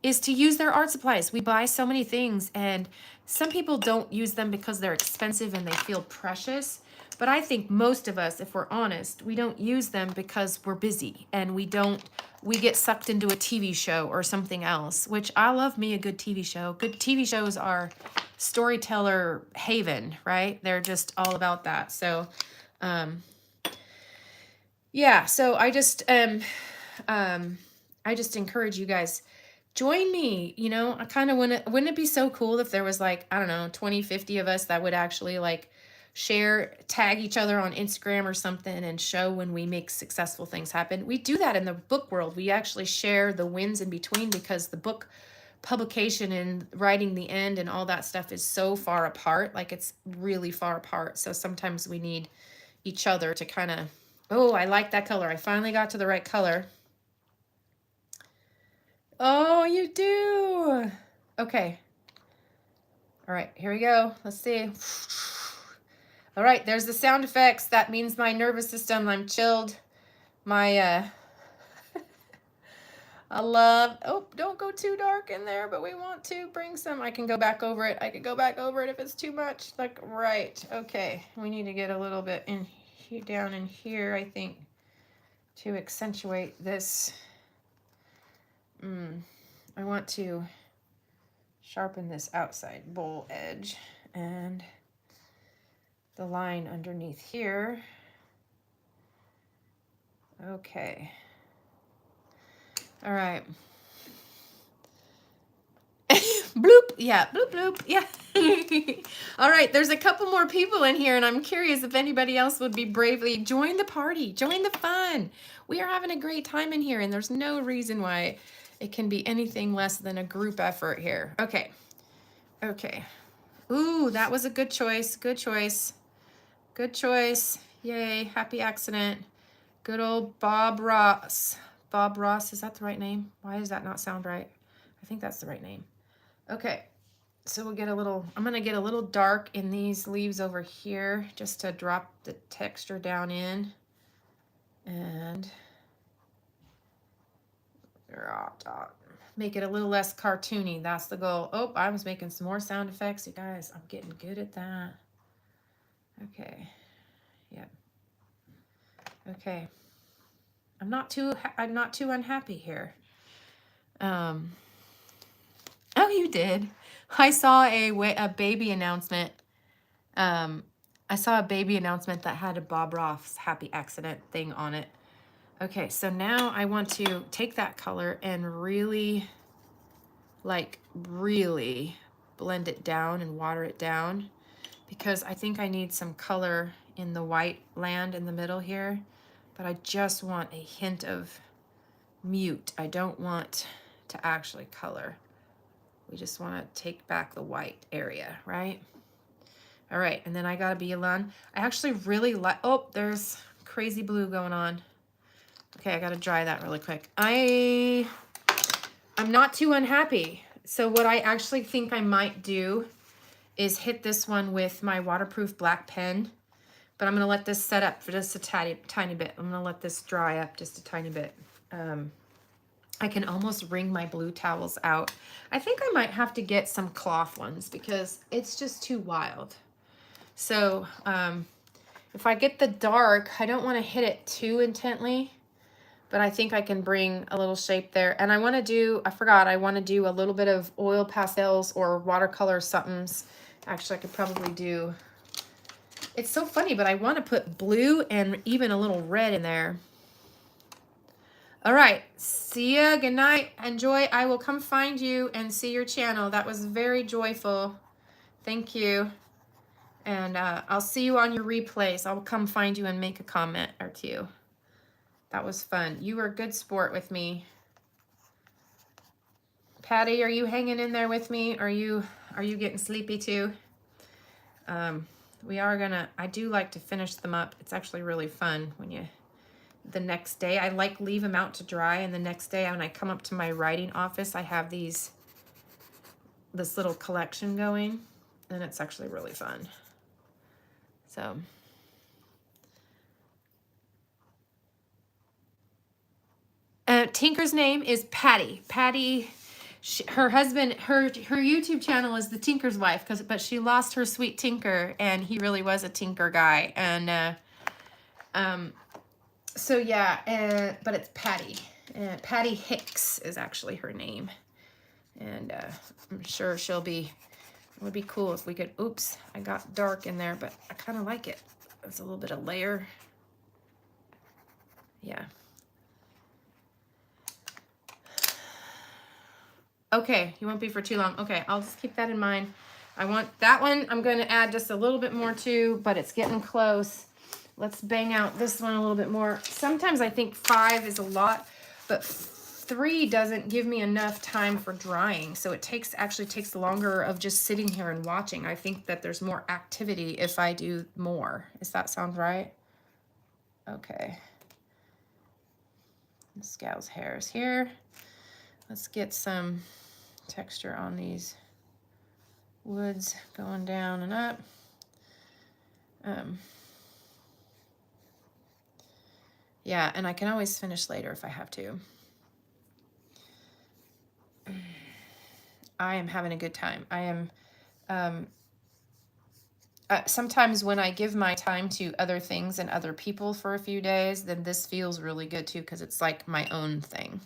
is to use their art supplies. We buy so many things, and some people don't use them because they're expensive and they feel precious. But I think most of us, if we're honest, we don't use them because we're busy and we get sucked into a TV show or something else, which I love me a good TV show. Good TV shows are storyteller haven, right? They're just all about that. So, yeah, so I just encourage you guys, join me. You know, I kind of wouldn't it be so cool if there was like, I don't know, 20, 50 of us that would actually like tag each other on Instagram or something and show when we make successful things happen. We do that in the book world. We actually share the wins in between because the book publication and writing the end and all that stuff is so far apart. Like it's really far apart. So sometimes we need each other to kind of, oh, I like that color. I finally got to the right color. Oh, you do. Okay. All right, here we go. Let's see. All right, there's the sound effects. That means my nervous system, I'm chilled. My, I love, oh, don't go too dark in there, but we want to bring some. I can go back over it. I could go back over it if it's too much. Like, right. Okay, we need to get a little bit in here, down in here, I think, to accentuate this. I want to sharpen this outside bowl edge and the line underneath here. Okay. All right. Bloop. Yeah. Bloop, bloop. Yeah. All right. There's a couple more people in here, and I'm curious if anybody else would be bravely join the party, join the fun. We are having a great time in here, and there's no reason why it can be anything less than a group effort here. Okay. Okay. Ooh, that was a good choice. Good choice. Good choice. Yay. Happy accident. Good old Bob Ross. Bob Ross, is that the right name? Why does that not sound right? I think that's the right name. Okay, so we'll get a little, I'm gonna get a little dark in these leaves over here just to drop the texture down in. And make it a little less cartoony. That's the goal. Oh, I was making some more sound effects. You guys, I'm getting good at that. Okay, yep. Okay. I'm not too unhappy here. Oh, you did. I saw a baby announcement. I saw a baby announcement that had a Bob Ross happy accident thing on it. Okay, so now I want to take that color and really blend it down and water it down, because I think I need some color in the white land in the middle here, but I just want a hint of mute. I don't want to actually color. We just want to take back the white area, right? All right, and then I gotta be alone. I actually really like, oh, there's crazy blue going on. Okay, I gotta dry that really quick. I'm not too unhappy. So what I actually think I might do is hit this one with my waterproof black pen, but I'm gonna let this set up for just a tiny bit. I'm gonna let this dry up just a tiny bit. I can almost wring my blue towels out. I think I might have to get some cloth ones because it's just too wild. So if I get the dark, I don't want to hit it too intently, but I think I can bring a little shape there. And I want to do, I want to do a little bit of oil pastels or watercolor somethings. Actually, I could probably do, it's so funny, but I want to put blue and even a little red in there. All right, see ya, good night, enjoy. I will come find you and see your channel. That was very joyful. Thank you. And I'll see you on your replays. I'll come find you and make a comment or two. That was fun. You were a good sport with me. Patty, are you hanging in there with me? Are you getting sleepy too? We are gonna, I do like to finish them up. It's actually really fun when you, the next day, I like leave them out to dry, and the next day when I come up to my writing office, I have this little collection going, and it's actually really fun. So. Tinker's name is Patty. Patty, her husband, her YouTube channel is the Tinker's Wife, but she lost her sweet Tinker, and he really was a Tinker guy. And so yeah, but it's Patty. Patty Hicks is actually her name, and I'm sure she'll be. It would be cool if we could. Oops, I got dark in there, but I kind of like it. It's a little bit of layer. Yeah. Okay, you won't be for too long. Okay, I'll just keep that in mind. I want that one. I'm going to add just a little bit more too, but it's getting close. Let's bang out this one a little bit more. Sometimes I think 5 is a lot, but 3 doesn't give me enough time for drying. So it actually takes longer of just sitting here and watching. I think that there's more activity if I do more. Does that sound right? Okay. This gal's hair is here. Let's get some texture on these woods going down and up. Yeah, and I can always finish later if I have to. I am having a good time. I am, sometimes when I give my time to other things and other people for a few days, then this feels really good too, because it's like my own thing.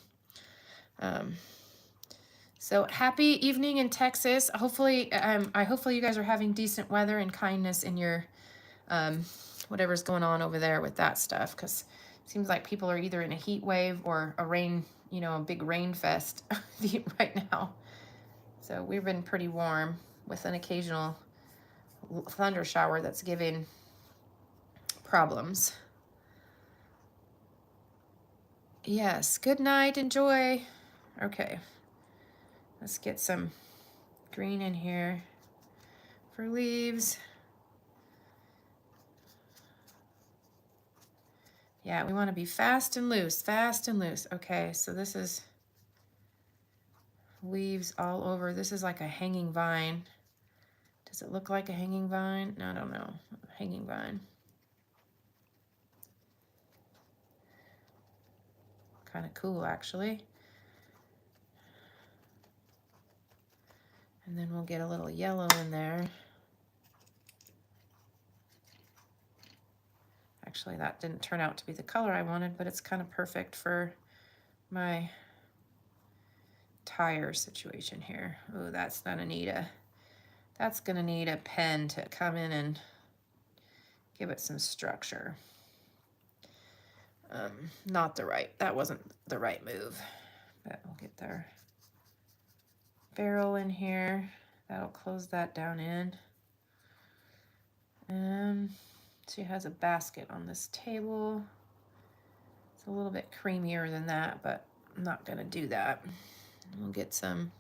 So happy evening in Texas. Hopefully you guys are having decent weather and kindness in your, whatever's going on over there with that stuff. Cause it seems like people are either in a heat wave or a rain, a big rain fest right now. So we've been pretty warm with an occasional thunder shower that's giving problems. Yes, good night, enjoy. Okay. Let's get some green in here for leaves. Yeah, we want to be fast and loose, fast and loose. Okay, so this is leaves all over. This is like a hanging vine. Does it look like a hanging vine? No, I don't know. Hanging vine. Kind of cool, actually. And then we'll get a little yellow in there. Actually, that didn't turn out to be the color I wanted, but it's kind of perfect for my tire situation here. Oh, that's gonna need a pen to come in and give it some structure. That wasn't the right move, but we'll get there. Barrel in here, that'll close that down in. And she has a basket on this table. It's a little bit creamier than that, but I'm not gonna do that. We'll get some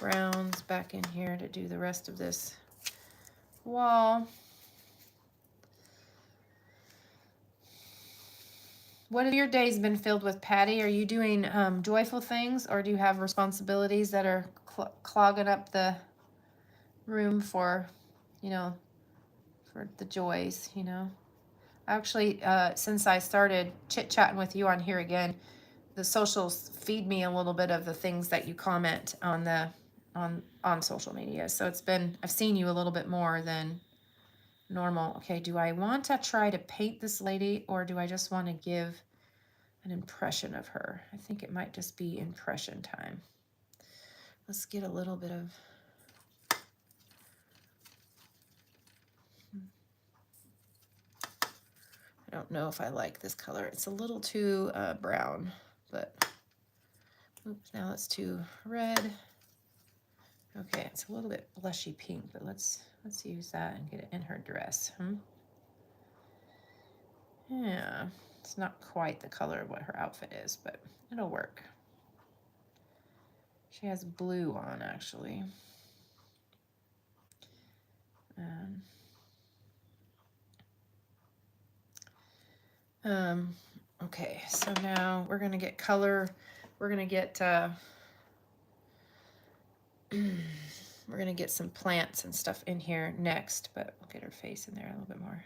browns back in here to do the rest of this wall. What have your days been filled with, Patty? Are you doing joyful things, or do you have responsibilities that are clogging up the room for, for the joys, Actually, since I started chit-chatting with you on here again, the socials feed me a little bit of the things that you comment on on social media. So I've seen you a little bit more than normal. Okay, do I want to try to paint this lady, or do I just want to give an impression of her? I think it might just be impression time. Let's get a little bit of I don't know if I like this color. It's a little too brown, but oops, now it's too red. Okay, it's a little bit blushy pink, but let's use that and get it in her dress. Yeah, it's not quite the color of what her outfit is, but it'll work. She has blue on, actually. Okay, so now we're gonna get color. We're gonna get we're gonna get some plants and stuff in here next, but we'll get her face in there a little bit more.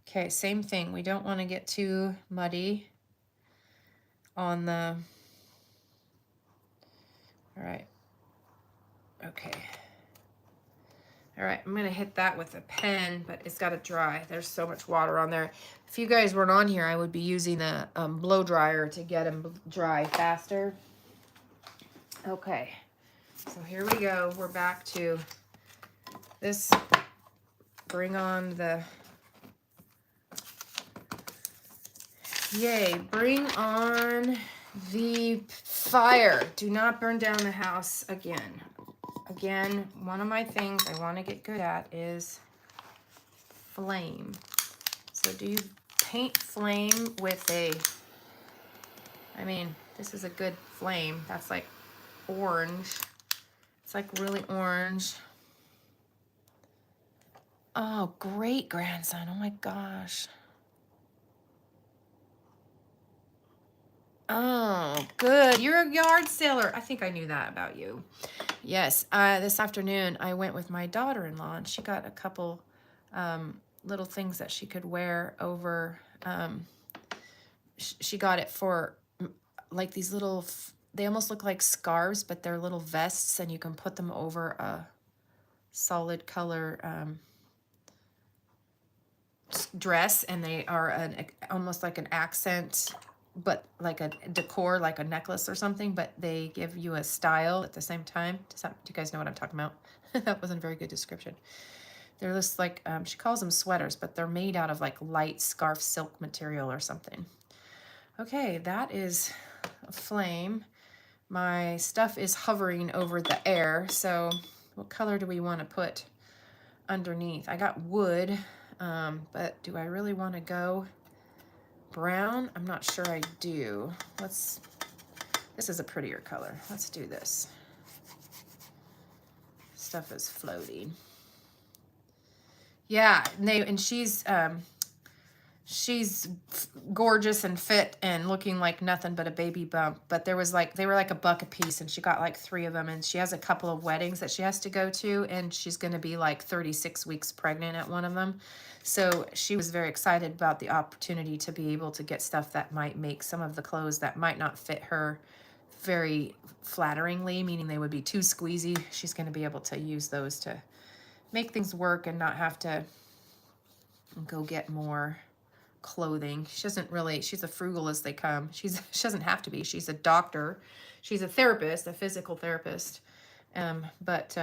Okay, same thing. We don't want to get too muddy on the. All right. Okay. All right, I'm gonna hit that with a pen, but it's gotta dry. There's so much water on there. If you guys weren't on here, I would be using a blow dryer to get them dry faster. Okay, so here we go. We're back to this. Bring on the, yay, bring on the fire. Do not burn down the house again. Again, one of my things I want to get good at is flame. So do you paint flame with a, I mean, this is a good flame. That's like orange. It's like really orange. Oh, great grandson. Oh my gosh. Oh, good. You're a yard sailor. I think I knew that about you. Yes. This afternoon, I went with my daughter-in-law, and she got a couple little things that she could wear over. She got it for like these little, they almost look like scarves, but they're little vests, and you can put them over a solid color dress, and they are almost like an accent, but like a decor, like a necklace or something, but they give you a style at the same time. Do you guys know what I'm talking about? That wasn't a very good description. They're just like, she calls them sweaters, but they're made out of like light scarf silk material or something. Okay, that is a flame. My stuff is hovering over the air, so what color do we want to put underneath? I got wood, but do I really want to go brown? I'm not sure I do. This is a prettier color. Let's do this. Stuff is floating. Yeah, and she's gorgeous and fit and looking like nothing but a baby bump, but they were like $1 a piece, and she got like 3 of them, and she has a couple of weddings that she has to go to, and she's going to be like 36 weeks pregnant at one of them. So she was very excited about the opportunity to be able to get stuff that might make some of the clothes that might not fit her very flatteringly, meaning they would be too squeezy. She's going to be able to use those to make things work and not have to go get more clothing. She's a frugal as they come. She doesn't have to be. She's a doctor. She's a therapist, a physical therapist. But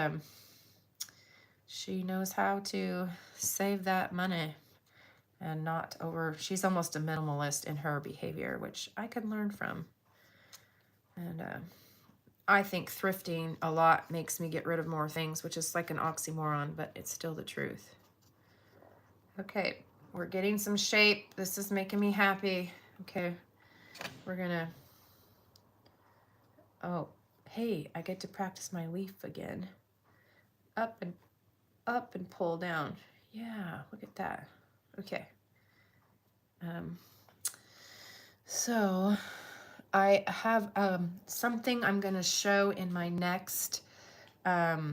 she knows how to save that money and not she's almost a minimalist in her behavior, which I could learn from. And I think thrifting a lot makes me get rid of more things, which is like an oxymoron, but it's still the truth. Okay. We're getting some shape. This is making me happy. Okay, we're gonna, oh, hey, I get to practice my leaf again. Up and pull down. Yeah, look at that. Okay. So I have something I'm gonna show in my next show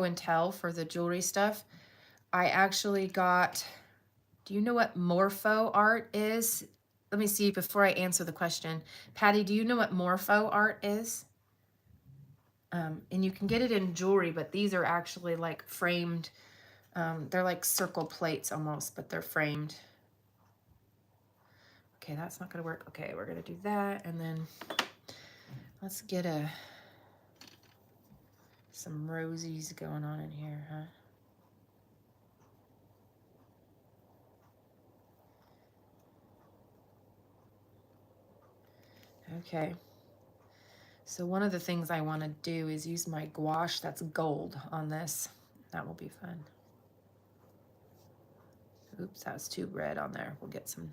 and tell for the jewelry stuff. I actually got, do you know what morpho art is? Let me see before I answer the question. Patty, do you know what morpho art is? And you can get it in jewelry, but these are actually like framed. They're like circle plates almost, but they're framed. Okay, that's not gonna work. Okay, we're gonna do that, and then let's get some rosies going on in here, huh? Okay. So one of the things I want to do is use my gouache that's gold on this. That will be fun. Oops, that was too red on there. We'll get some.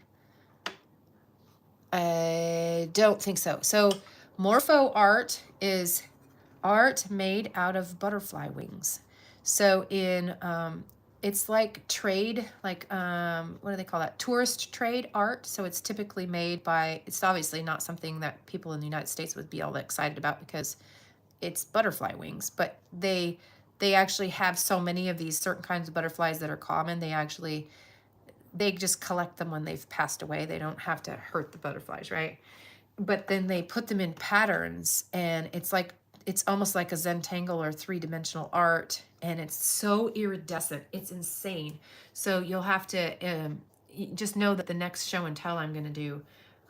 I don't think so. So Morpho art is art made out of butterfly wings. So it's like trade, like, what do they call that? Tourist trade art. So it's typically made by, it's obviously not something that people in the United States would be all that excited about because it's butterfly wings, but they actually have so many of these certain kinds of butterflies that are common. They just collect them when they've passed away. They don't have to hurt the butterflies, right? But then they put them in patterns, and it's almost like a Zentangle or three-dimensional art, and it's so iridescent. It's insane. So you'll have to just know that the next show and tell I'm going to do,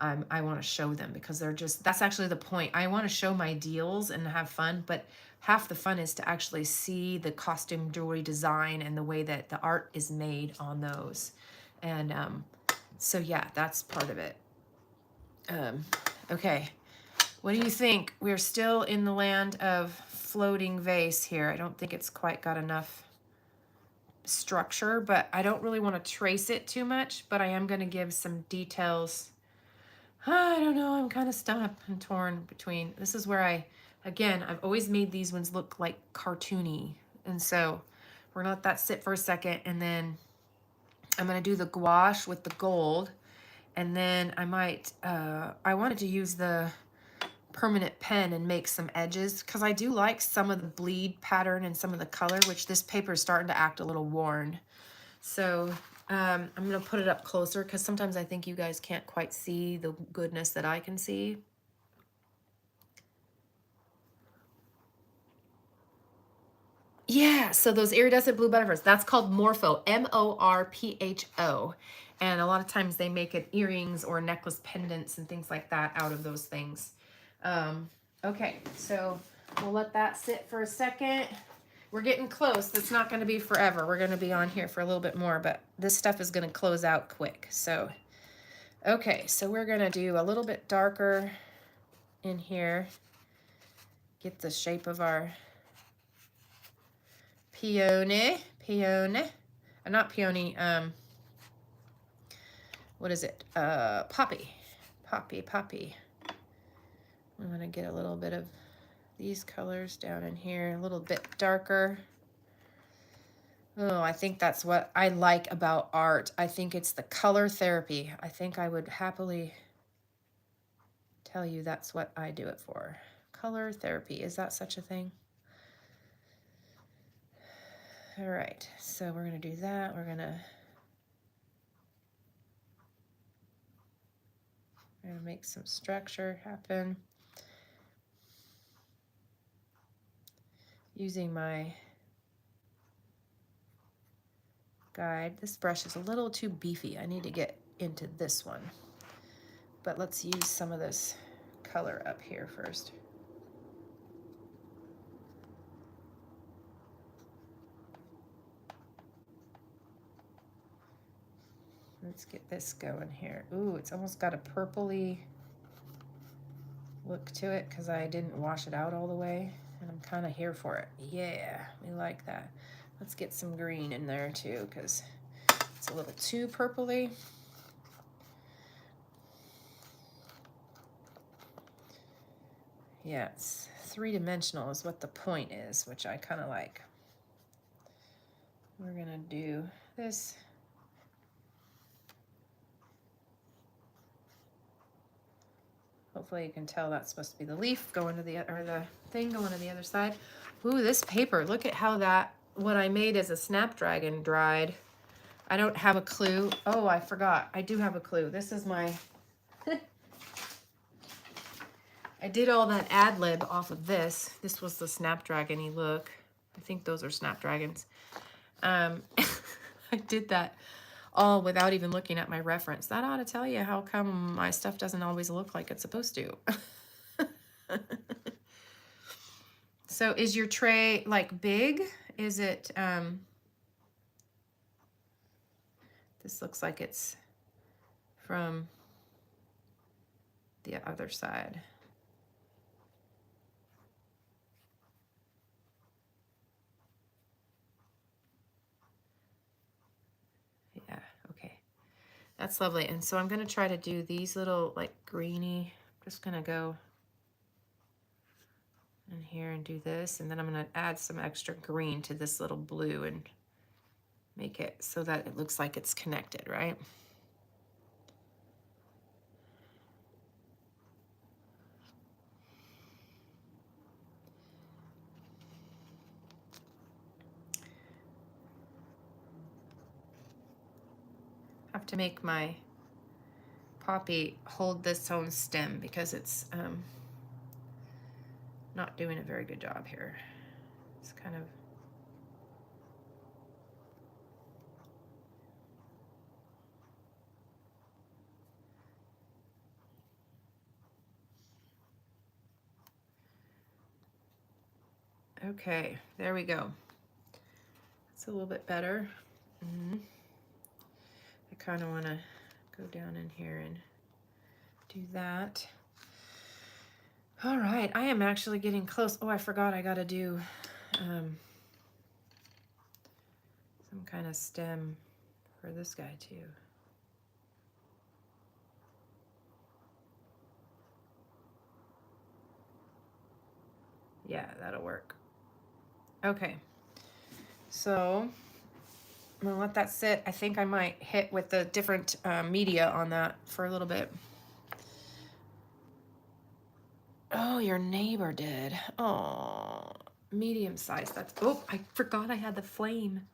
I want to show them because that's actually the point. I want to show my deals and have fun, but half the fun is to actually see the costume jewelry design and the way that the art is made on those. And so yeah, that's part of it. Okay, what do you think? We're still in the land of floating vase here. I don't think it's quite got enough structure, but I don't really want to trace it too much, but I am going to give some details. I don't know, I'm kind of stuck and torn between. This is where I've always made these ones look like cartoony. And so we're going to let that sit for a second, and then I'm going to do the gouache with the gold. And then I wanted to use the permanent pen and make some edges because I do like some of the bleed pattern and some of the color, which this paper is starting to act a little worn. So I'm going to put it up closer because sometimes I think you guys can't quite see the goodness that I can see. Yeah, so those iridescent blue butterflies, that's called Morpho, M-O-R-P-H-O. And a lot of times they make it earrings or necklace pendants and things like that out of those things. Okay, so we'll let that sit for a second. We're getting close. It's not going to be forever. We're going to be on here for a little bit more, but this stuff is going to close out quick. So, okay, so we're going to do a little bit darker in here. Get the shape of our peony, not peony, what is it? Poppy. I'm gonna get a little bit of these colors down in here, a little bit darker. Oh, I think that's what I like about art. I think it's the color therapy. I think I would happily tell you that's what I do it for. Color therapy, is that such a thing? All right, so we're gonna do that. We're gonna make some structure happen. Using my guide. This brush is a little too beefy. I need to get into this one. But let's use some of this color up here first. Let's get this going here. Ooh, it's almost got a purpley look to it because I didn't wash it out all the way, and I'm kind of here for it. Yeah, we like that. Let's get some green in there too because it's a little too purpley. Yeah, it's three-dimensional is what the point is, which I kind of like. We're gonna do this. Hopefully you can tell that's supposed to be the leaf going to the thing going to the other side. Ooh, this paper, look at how what I made as a snapdragon dried. I don't have a clue. Oh, I forgot. I do have a clue. This is my I did all that ad lib off of this. This was the snapdragon-y look. I think those are snapdragons. I did that all without even looking at my reference. That ought to tell you how come my stuff doesn't always look like it's supposed to. So is your tray like big? Is it, this looks like it's from the other side. That's lovely. And so I'm going to try to do these little like greeny, just going to go in here and do this. And then I'm going to add some extra green to this little blue and make it so that it looks like it's connected, right? I have to make my poppy hold this own stem because it's not doing a very good job here. It's kind of okay, there we go. It's a little bit better. I kind of want to go down in here and do that. All right, I am actually getting close. Oh, I forgot I got to do some kind of stem for this guy too. Yeah, that'll work. Okay, so I'm gonna let that sit. I think I might hit with the different media on that for a little bit. Oh, your neighbor did. Oh, medium size. That's, oh, I forgot I had the flame.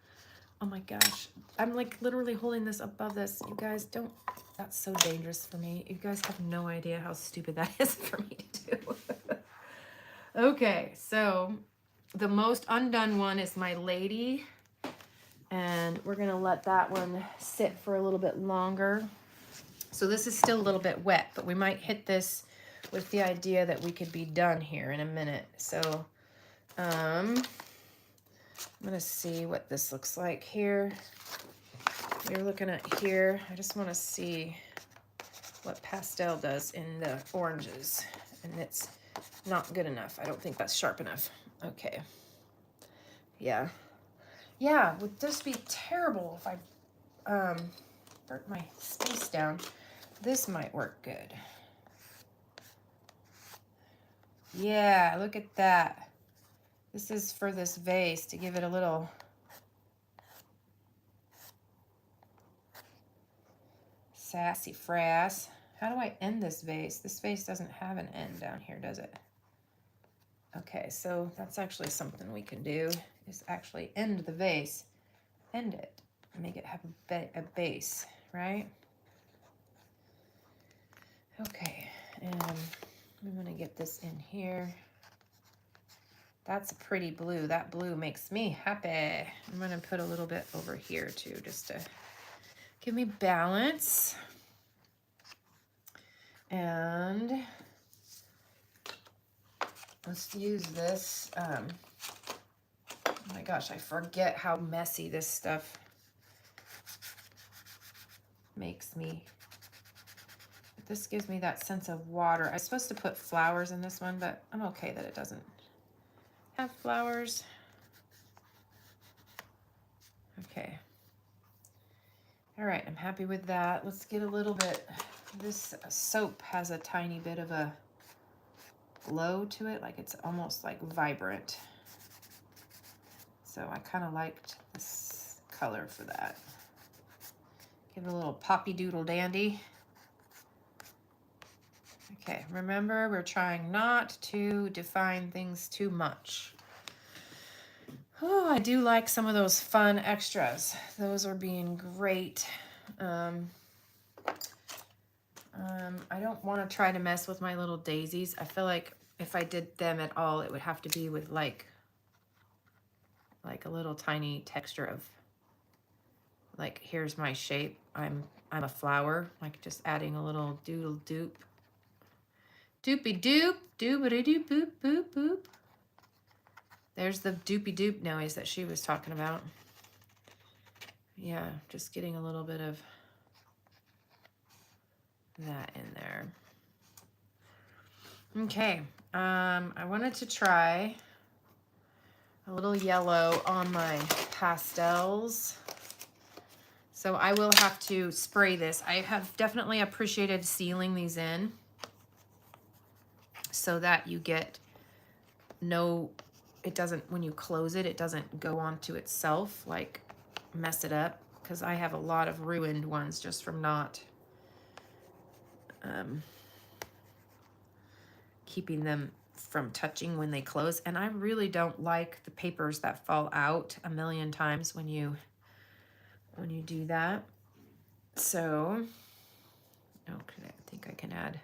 Oh my gosh. I'm like literally holding this above this. You guys don't, that's so dangerous for me. You guys have no idea how stupid that is for me to do. Okay, so the most undone one is my lady. And we're gonna let that one sit for a little bit longer. So this is still a little bit wet, but we might hit this with the idea that we could be done here in a minute. So I'm gonna see what this looks like here. You're looking at here. I just wanna see what pastel does in the oranges. And it's not good enough. I don't think that's sharp enough. Okay. Yeah. Yeah, would this be terrible if I burnt my space down? This might work good. Yeah, look at that. This is for this vase to give it a little sassy frass. How do I end this vase? This vase doesn't have an end down here, does it? Okay, so that's actually something we can do, is actually end the vase. End it. Make it have a base, right? Okay, and I'm gonna get this in here. That's a pretty blue. That blue makes me happy. I'm gonna put a little bit over here too, just to give me balance. And let's use this. Oh my gosh, I forget how messy this stuff makes me. This gives me that sense of water. I'm supposed to put flowers in this one, but I'm okay that it doesn't have flowers. Okay. All right, I'm happy with that. Let's get a little bit, this soap has a tiny bit of a glow to it, like it's almost like vibrant. So I kind of liked this color for that. Give it a little poppy doodle dandy. Okay, remember we're trying not to define things too much. Oh, I do like some of those fun extras. Those are being great. I don't want to try to mess with my little daisies. I feel like if I did them at all, it would have to be with like a little tiny texture of like, here's my shape. I'm a flower, like just adding a little doodle doop. Doopy doop, doobity doop boop boop boop. There's the doopy doop noise that she was talking about. Yeah, just getting a little bit of that in there. Okay, I wanted to try a little yellow on my pastels. So I will have to spray this. I have definitely appreciated sealing these in so that you get it doesn't, when you close it, it doesn't go onto itself, like mess it up. Because I have a lot of ruined ones just from not keeping them from touching when they close. And I really don't like the papers that fall out a million times when you do that. So, okay, I think I can add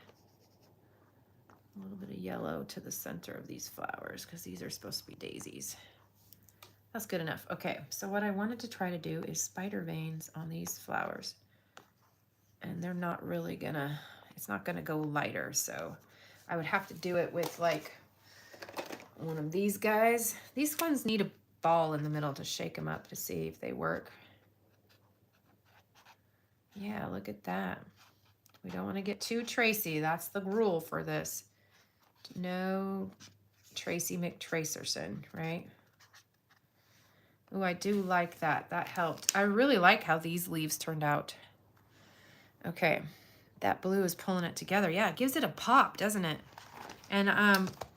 a little bit of yellow to the center of these flowers because these are supposed to be daisies. That's good enough. Okay, so what I wanted to try to do is spider veins on these flowers. And they're not really gonna, it's not gonna go lighter, so I would have to do it with like one of these guys. These ones need a ball in the middle to shake them up to see if they work. Yeah, look at that. We don't want to get too Tracy. That's the rule for this. No Tracy McTracerson, right? Oh, I do like that. That helped. I really like how these leaves turned out. Okay, that blue is pulling it together. Yeah, it gives it a pop, doesn't it? And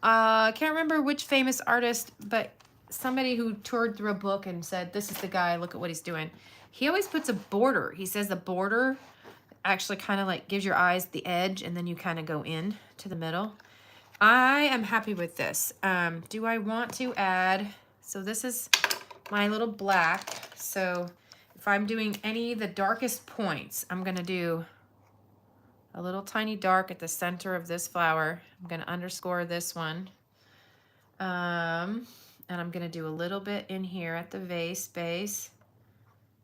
I can't remember which famous artist, but somebody who toured through a book and said, this is the guy, look at what he's doing. He always puts a border. He says the border actually kind of like gives your eyes the edge and then you kind of go in to the middle. I am happy with this. Do I want to add, so this is my little black. So if I'm doing any of the darkest points, I'm gonna do a little tiny dark at the center of this flower. I'm gonna underscore this one. And I'm gonna do a little bit in here at the vase base.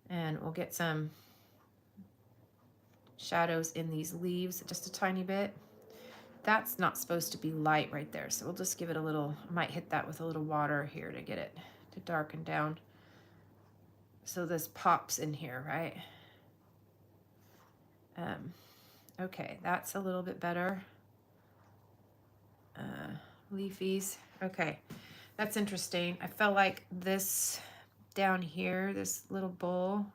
And we'll get some shadows in these leaves, just a tiny bit. That's not supposed to be light right there, so we'll just give it a little, I might hit that with a little water here to get it to darken down. So this pops in here, right? Okay, that's a little bit better. Leafies, okay, that's interesting. I felt like this down here, this little bowl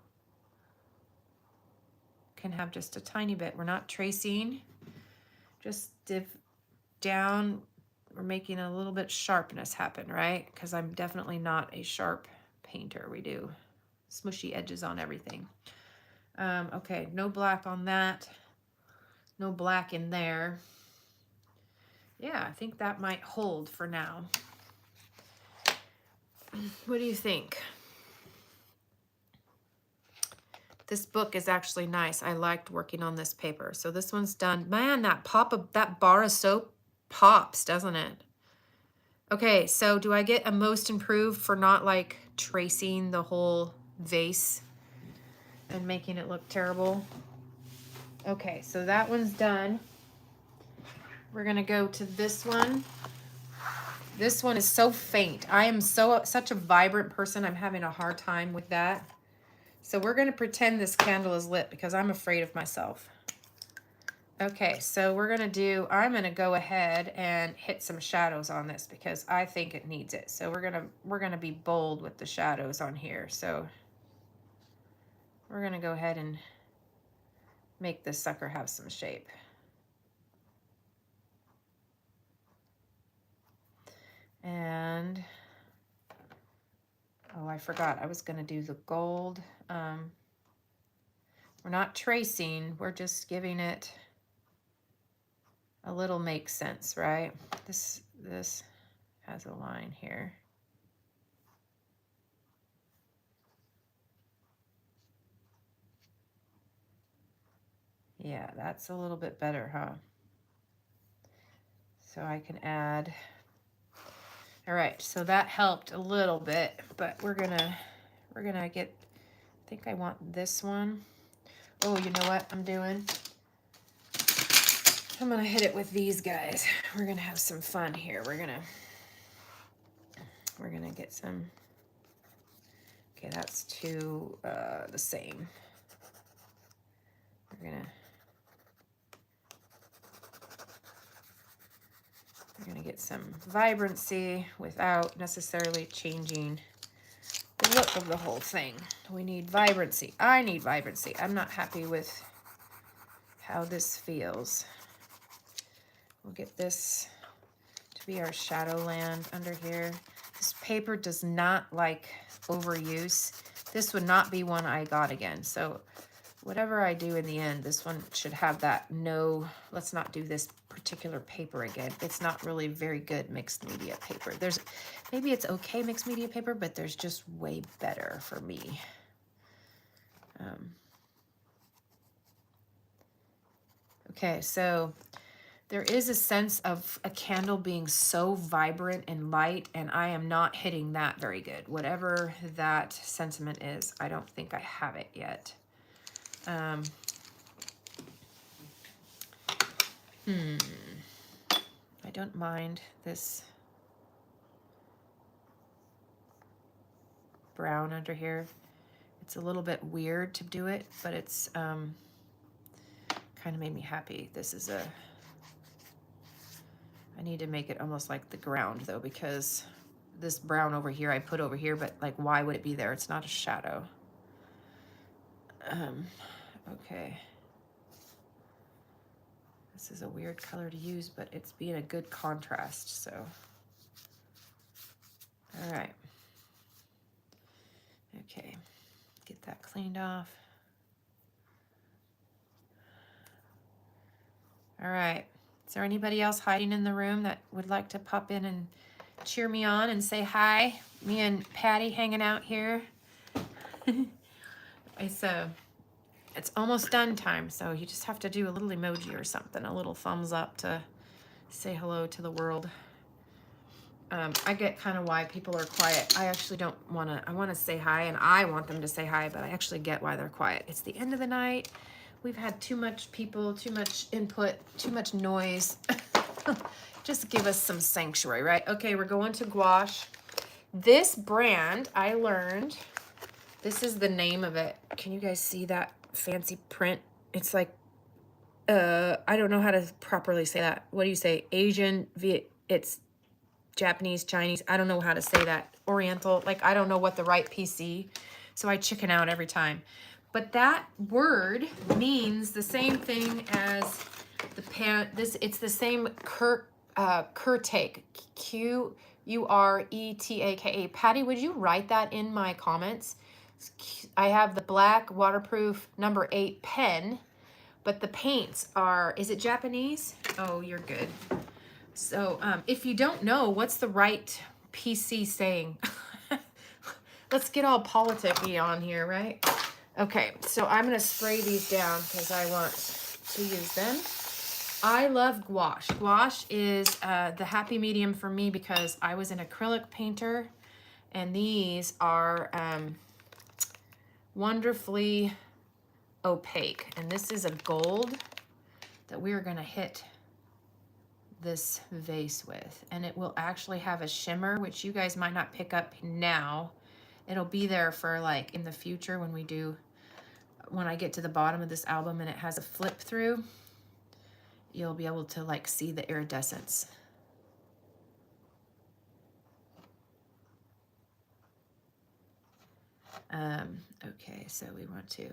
can have just a tiny bit. We're not tracing, just div down. We're making a little bit sharpness happen, right? Because I'm definitely not a sharp painter. We do smushy edges on everything. Okay, no black on that. No black in there. Yeah, I think that might hold for now. What do you think? This book is actually nice. I liked working on this paper. So this one's done. Man, that bar of soap pops, doesn't it? Okay, so do I get a most improved for not like tracing the whole vase and making it look terrible? Okay, so that one's done. We're gonna go to this one. This one is so faint. I am such a vibrant person. I'm having a hard time with that. So we're gonna pretend this candle is lit because I'm afraid of myself. Okay, so I'm gonna go ahead and hit some shadows on this because I think it needs it. So we're gonna be bold with the shadows on here. So we're gonna go ahead and make this sucker have some shape. And, oh, I forgot, I was gonna do the gold. We're not tracing, we're just giving it a little makes sense, right? This has a line here. Yeah, that's a little bit better, huh? So I can add, all right, so that helped a little bit, but we're gonna get, I think I want this one. Oh, you know what I'm doing? I'm gonna hit it with these guys. We're gonna have some fun here. We're gonna get some, okay, that's too the same. We're gonna get some vibrancy without necessarily changing the look of the whole thing. We need vibrancy. I need vibrancy. I'm not happy with how this feels. We'll get this to be our shadow land under here. This paper does not like overuse. This would not be one I got again. So whatever I do in the end, this one should have that no, let's not do this particular paper again. It's not really very good mixed media paper. Maybe it's okay mixed media paper, but there's just way better for me. Okay, so there is a sense of a candle being so vibrant and light, and I am not hitting that very good. Whatever that sentiment is, I don't think I have it yet. I don't mind this brown under here. It's a little bit weird to do it, but it's kind of made me happy. This is I need to make it almost like the ground though, because this brown over here I put over here, but like why would it be there? It's not a shadow. Okay. This is a weird color to use, but it's being a good contrast, so. All right. Okay, get that cleaned off. All right, is there anybody else hiding in the room that would like to pop in and cheer me on and say hi? Me and Patty hanging out here. It's almost done time, so you just have to do a little emoji or something, a little thumbs up to say hello to the world. I get kind of why people are quiet. I actually don't want to, I want to say hi and I want them to say hi, but I actually get why they're quiet. It's the end of the night. We've had too much people, too much input, too much noise. Just give us some sanctuary, right? Okay, we're going to gouache. This brand, I learned, this is the name of it. Can you guys see that fancy print? It's like, I don't know how to properly say that. What do you say? Asian, it's Japanese, Chinese, I don't know how to say that. Oriental, like I don't know what the right PC, so I chicken out every time. But that word means the same thing as the it's the same Kurtake, Q-U-R-E-T-A-K-A. Patty, would you write that in my comments? I have the black waterproof number 8 pen, but the paints are, is it Japanese? Oh, you're good. So if you don't know, what's the right PC saying? Let's get all politicky on here, right? Okay, so I'm going to spray these down because I want to use them. I love gouache. Gouache is the happy medium for me because I was an acrylic painter, and these are wonderfully opaque. And this is a gold that we are going to hit this vase with, and it will actually have a shimmer, which you guys might not pick up now. It'll be there for like in the future when I get to the bottom of this album and it has a flip through, you'll be able to like see the iridescence. Okay, so we want to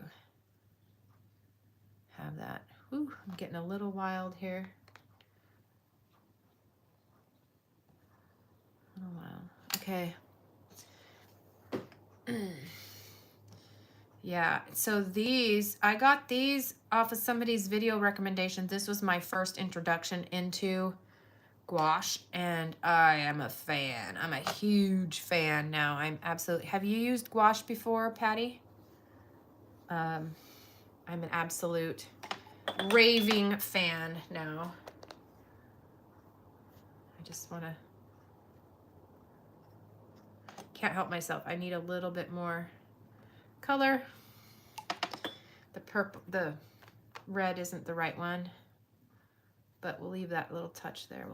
have that. Whew, I'm getting a little wild here. Oh, wow. Okay. Yeah, so I got these off of somebody's video recommendation. This was my first introduction into gouache, and I am a fan. I'm a huge fan now. Have you used gouache before, Patty? I'm an absolute raving fan now. I just want to, can't help myself. I need a little bit more color. The red isn't the right one, but we'll leave that little touch there.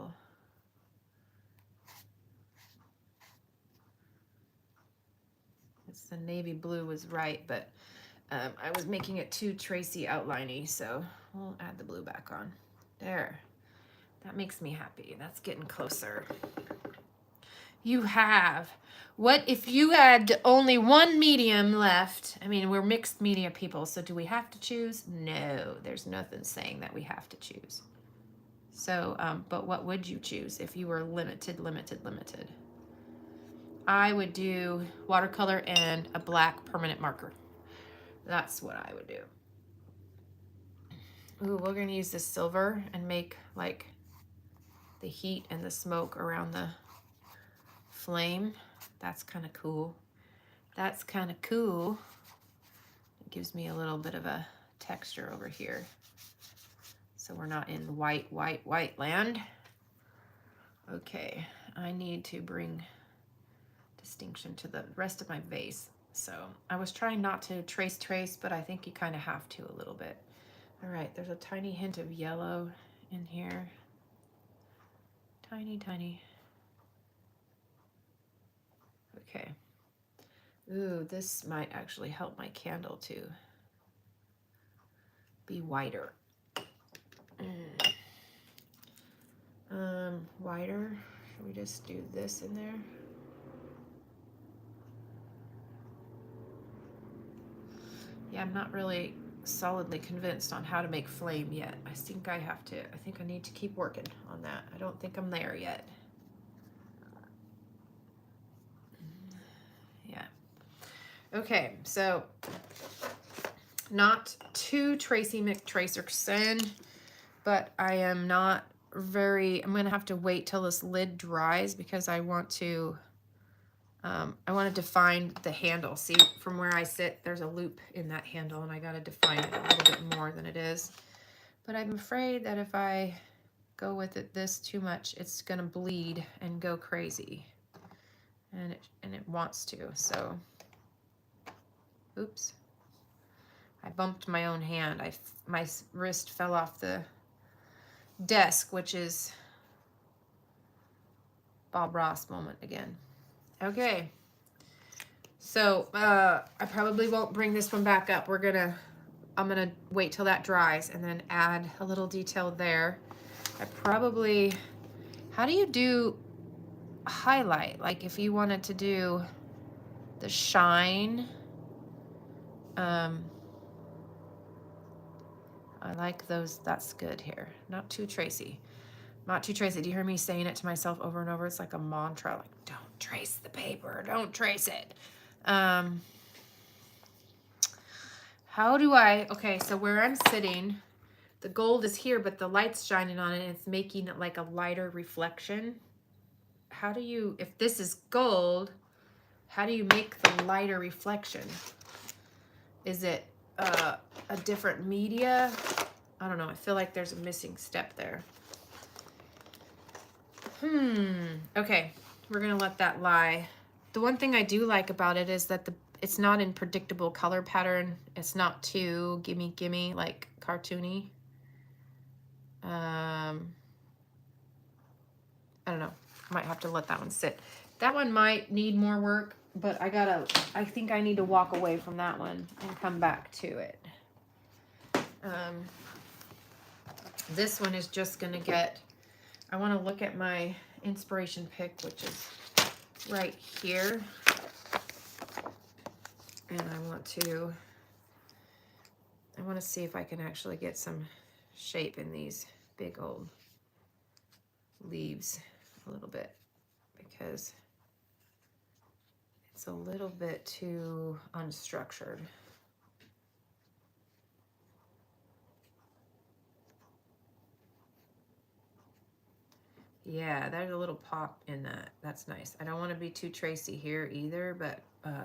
It's the navy blue was right, but I was making it too Tracy outliney, so we'll add the blue back on. There. That makes me happy. That's getting closer. You have. What if you had only one medium left? I mean, we're mixed media people, so do we have to choose? No, there's nothing saying that we have to choose. So, but what would you choose if you were limited? I would do watercolor and a black permanent marker. That's what I would do. Ooh, we're gonna use this silver and make like the heat and the smoke around the flame. That's kind of cool. That's kind of cool. It gives me a little bit of a texture over here. So we're not in white land. Okay, I need to bring distinction to the rest of my vase. So I was trying not to trace, but I think you kind of have to a little bit. All right, there's a tiny hint of yellow in here. Tiny. Okay. Ooh, this might actually help my candle to be whiter. Whiter. Should we just do this in there? Yeah, I'm not really solidly convinced on how to make flame yet. I think I need to keep working on that. I don't think I'm there yet. Yeah. Okay, so not too Tracy McTracerson, but I am not I'm gonna have to wait till this lid dries because I want to define the handle. See, from where I sit, there's a loop in that handle, and I gotta define it a little bit more than it is. But I'm afraid that if I go with this too much, it's gonna bleed and go crazy. And it wants to, so. Oops. I bumped my own hand. My wrist fell off the desk, which is Bob Ross moment again. Okay. So I probably won't bring this one back up. I'm gonna wait till that dries and then add a little detail there. How do you do highlight? Like if you wanted to do the shine, I like those. That's good here. Not too Tracy. Do you hear me saying it to myself over and over? It's like a mantra, like, don't trace the paper. Don't trace it. Okay, so where I'm sitting, the gold is here, but the light's shining on it, and it's making it like a lighter reflection. If this is gold, how do you make the lighter reflection? Is it a different media? I don't know. I feel like there's a missing step there. Okay, we're gonna let that lie. The one thing I do like about it is that it's not in predictable color pattern. It's not too gimme, like cartoony. I don't know. I might have to let that one sit. That one might need more work, but I think I need to walk away from that one and come back to it. This one is just gonna I want to look at my inspiration pick, which is right here. And I want to see if I can actually get some shape in these big old leaves a little bit, because it's a little bit too unstructured. Yeah, there's a little pop in that. That's nice. I don't want to be too Tracy here either, but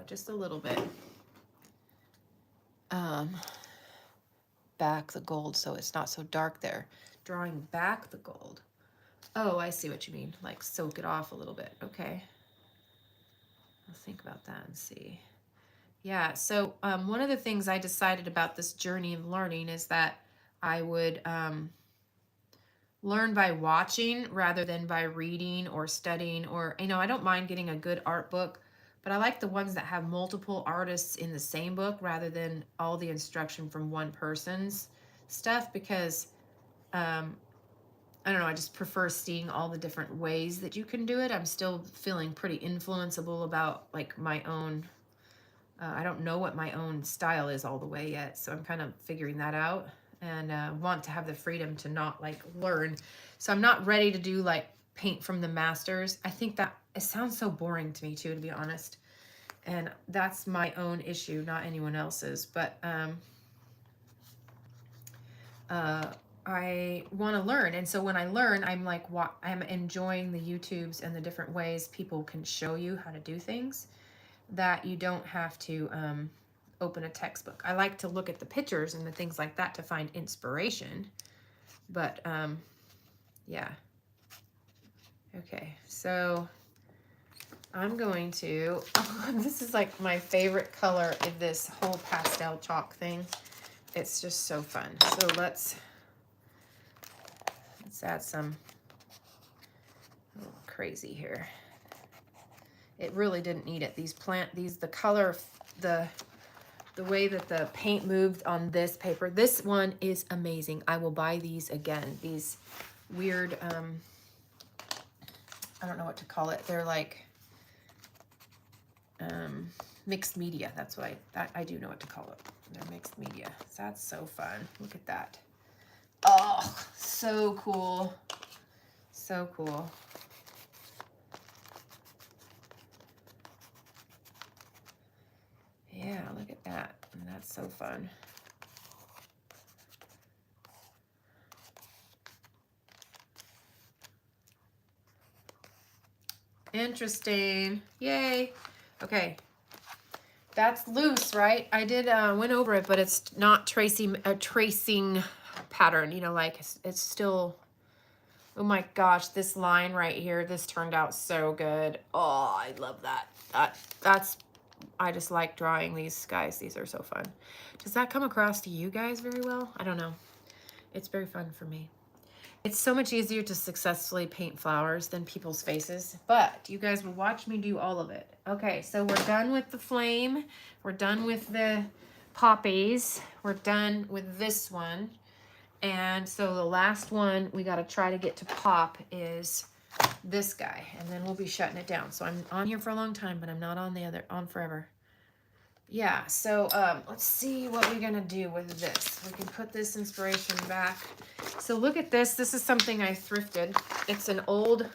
just a little bit. Back the gold so it's not so dark there. Drawing back the gold. Oh, I see what you mean. Like soak it off a little bit. Okay. I'll think about that and see. Yeah, so one of the things I decided about this journey of learning is that I would learn by watching rather than by reading or studying, or, I don't mind getting a good art book, but I like the ones that have multiple artists in the same book rather than all the instruction from one person's stuff, because I don't know, I just prefer seeing all the different ways that you can do it. I'm still feeling pretty influenceable about like my own, I don't know what my own style is all the way yet. So I'm kind of figuring that out, and want to have the freedom to not like learn. So I'm not ready to do like paint from the masters. I think that it sounds so boring to me too, to be honest. And that's my own issue, not anyone else's. But I want to learn. And so when I learn, I'm like, I'm enjoying the YouTubes and the different ways people can show you how to do things that you don't have to open a textbook. I like to look at the pictures and the things like that to find inspiration. But yeah. Okay, so I'm going to, this is like my favorite color of this whole pastel chalk thing. It's just so fun. So let's add some, a little crazy here. It really didn't need it. The color, the way that the paint moved on this paper. This one is amazing. I will buy these again. These weird, I don't know what to call it. They're like mixed media. That's what I do know what to call it. They're mixed media. So that's so fun. Look at that. Oh, so cool. So cool. Yeah, look at that. And that's so fun. Interesting. Yay. Okay. That's loose, right? I did went over it, but it's not tracing a tracing pattern, you know, like it's still, oh my gosh, this line right here, this turned out so good. Oh, I love that. I just like drawing these guys. These are so fun. Does that come across to you guys very well? I don't know. It's very fun for me. It's so much easier to successfully paint flowers than people's faces, but you guys will watch me do all of it. Okay, so we're done with the flame. We're done with the poppies. We're done with this one. And so the last one we got to try to get to pop is this guy, and then we'll be shutting it down. So I'm on here for a long time, but I'm not on forever. Yeah, so let's see what we're gonna do with this. We can put this inspiration back. So look at this. This is something I thrifted. It's an old,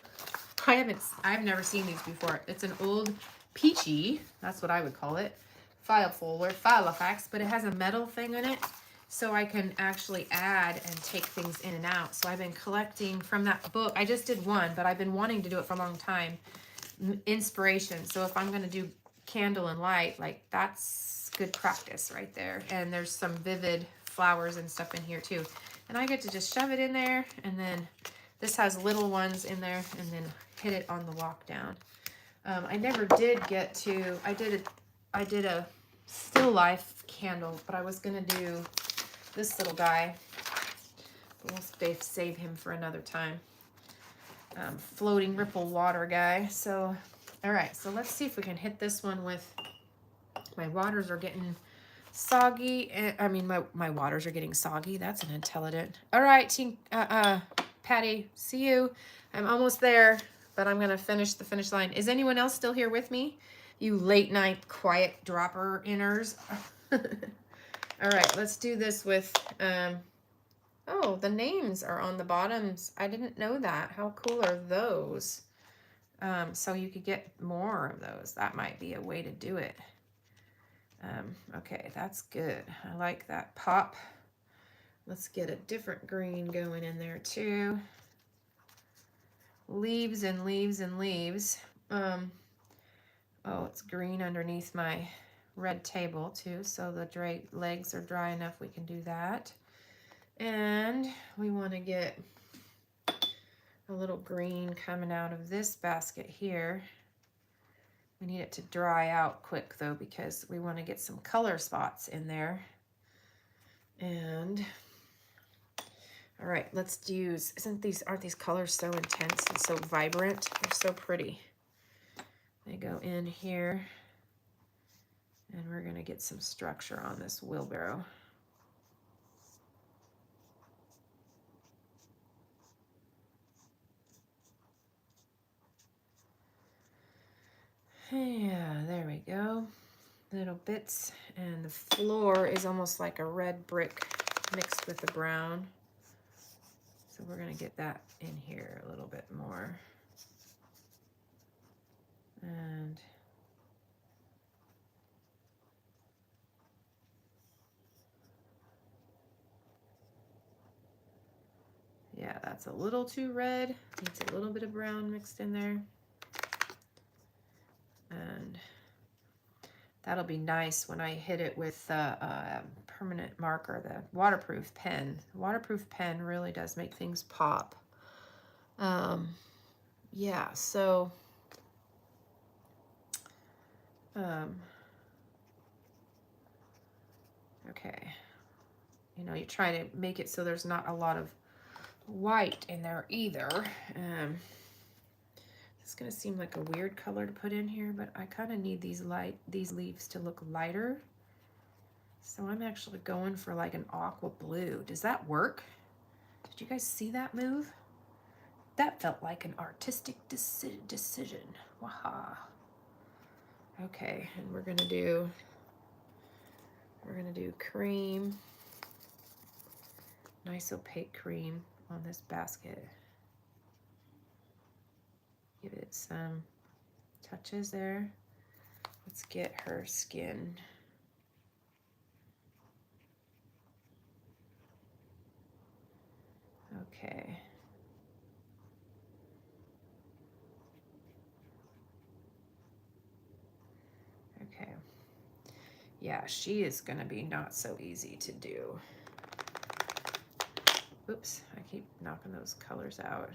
I've never seen these before. It's an old peachy, that's what I would call it, file folder, Filofax, but it has a metal thing in it, so I can actually add and take things in and out. So I've been collecting from that book. I just did one, but I've been wanting to do it for a long time. Inspiration. So if I'm gonna do candle and light, like that's good practice right there. And there's some vivid flowers and stuff in here too, and I get to just shove it in there, and then this has little ones in there, and then hit it on the walk down. I never did get to, I did a still life candle, but I was gonna do this little guy, but we'll save him for another time. Floating ripple water guy. So all right, so let's see if we can hit this one with, my waters are getting soggy. I mean, my waters are getting soggy. That's an intelligent. All right, Patty, see you. I'm almost there, but I'm gonna finish the finish line. Is anyone else still here with me? You late night quiet dropper inners. All right, let's do this with, oh, the names are on the bottoms. I didn't know that. How cool are those? So you could get more of those. That might be a way to do it. Okay, that's good. I like that pop. Let's get a different green going in there too. Leaves and leaves and leaves. Oh, it's green underneath my red table too, so the legs are dry enough we can do that. And we want to get a little green coming out of this basket here. We need it to dry out quick though, because we want to get some color spots in there. And all right, let's use, aren't these colors so intense and so vibrant? They're so pretty. They go in here, and we're gonna get some structure on this wheelbarrow. Yeah, there we go. Little bits, and the floor is almost like a red brick mixed with the brown. So we're gonna get that in here a little bit more. And yeah, that's a little too red. Needs a little bit of brown mixed in there. And that'll be nice when I hit it with the permanent marker, the waterproof pen. The waterproof pen really does make things pop. Yeah, so okay. You know, you try to make it so there's not a lot of white in there either. It's gonna seem like a weird color to put in here, but I kind of need these leaves to look lighter. So I'm actually going for like an aqua blue. Does that work? Did you guys see that move? That felt like an artistic decision. Waha. Okay, and we're gonna do cream. Nice opaque cream on this basket. Give it some touches there. Let's get her skin. Okay. Okay. Yeah, she is gonna be not so easy to do. Oops, I keep knocking those colors out.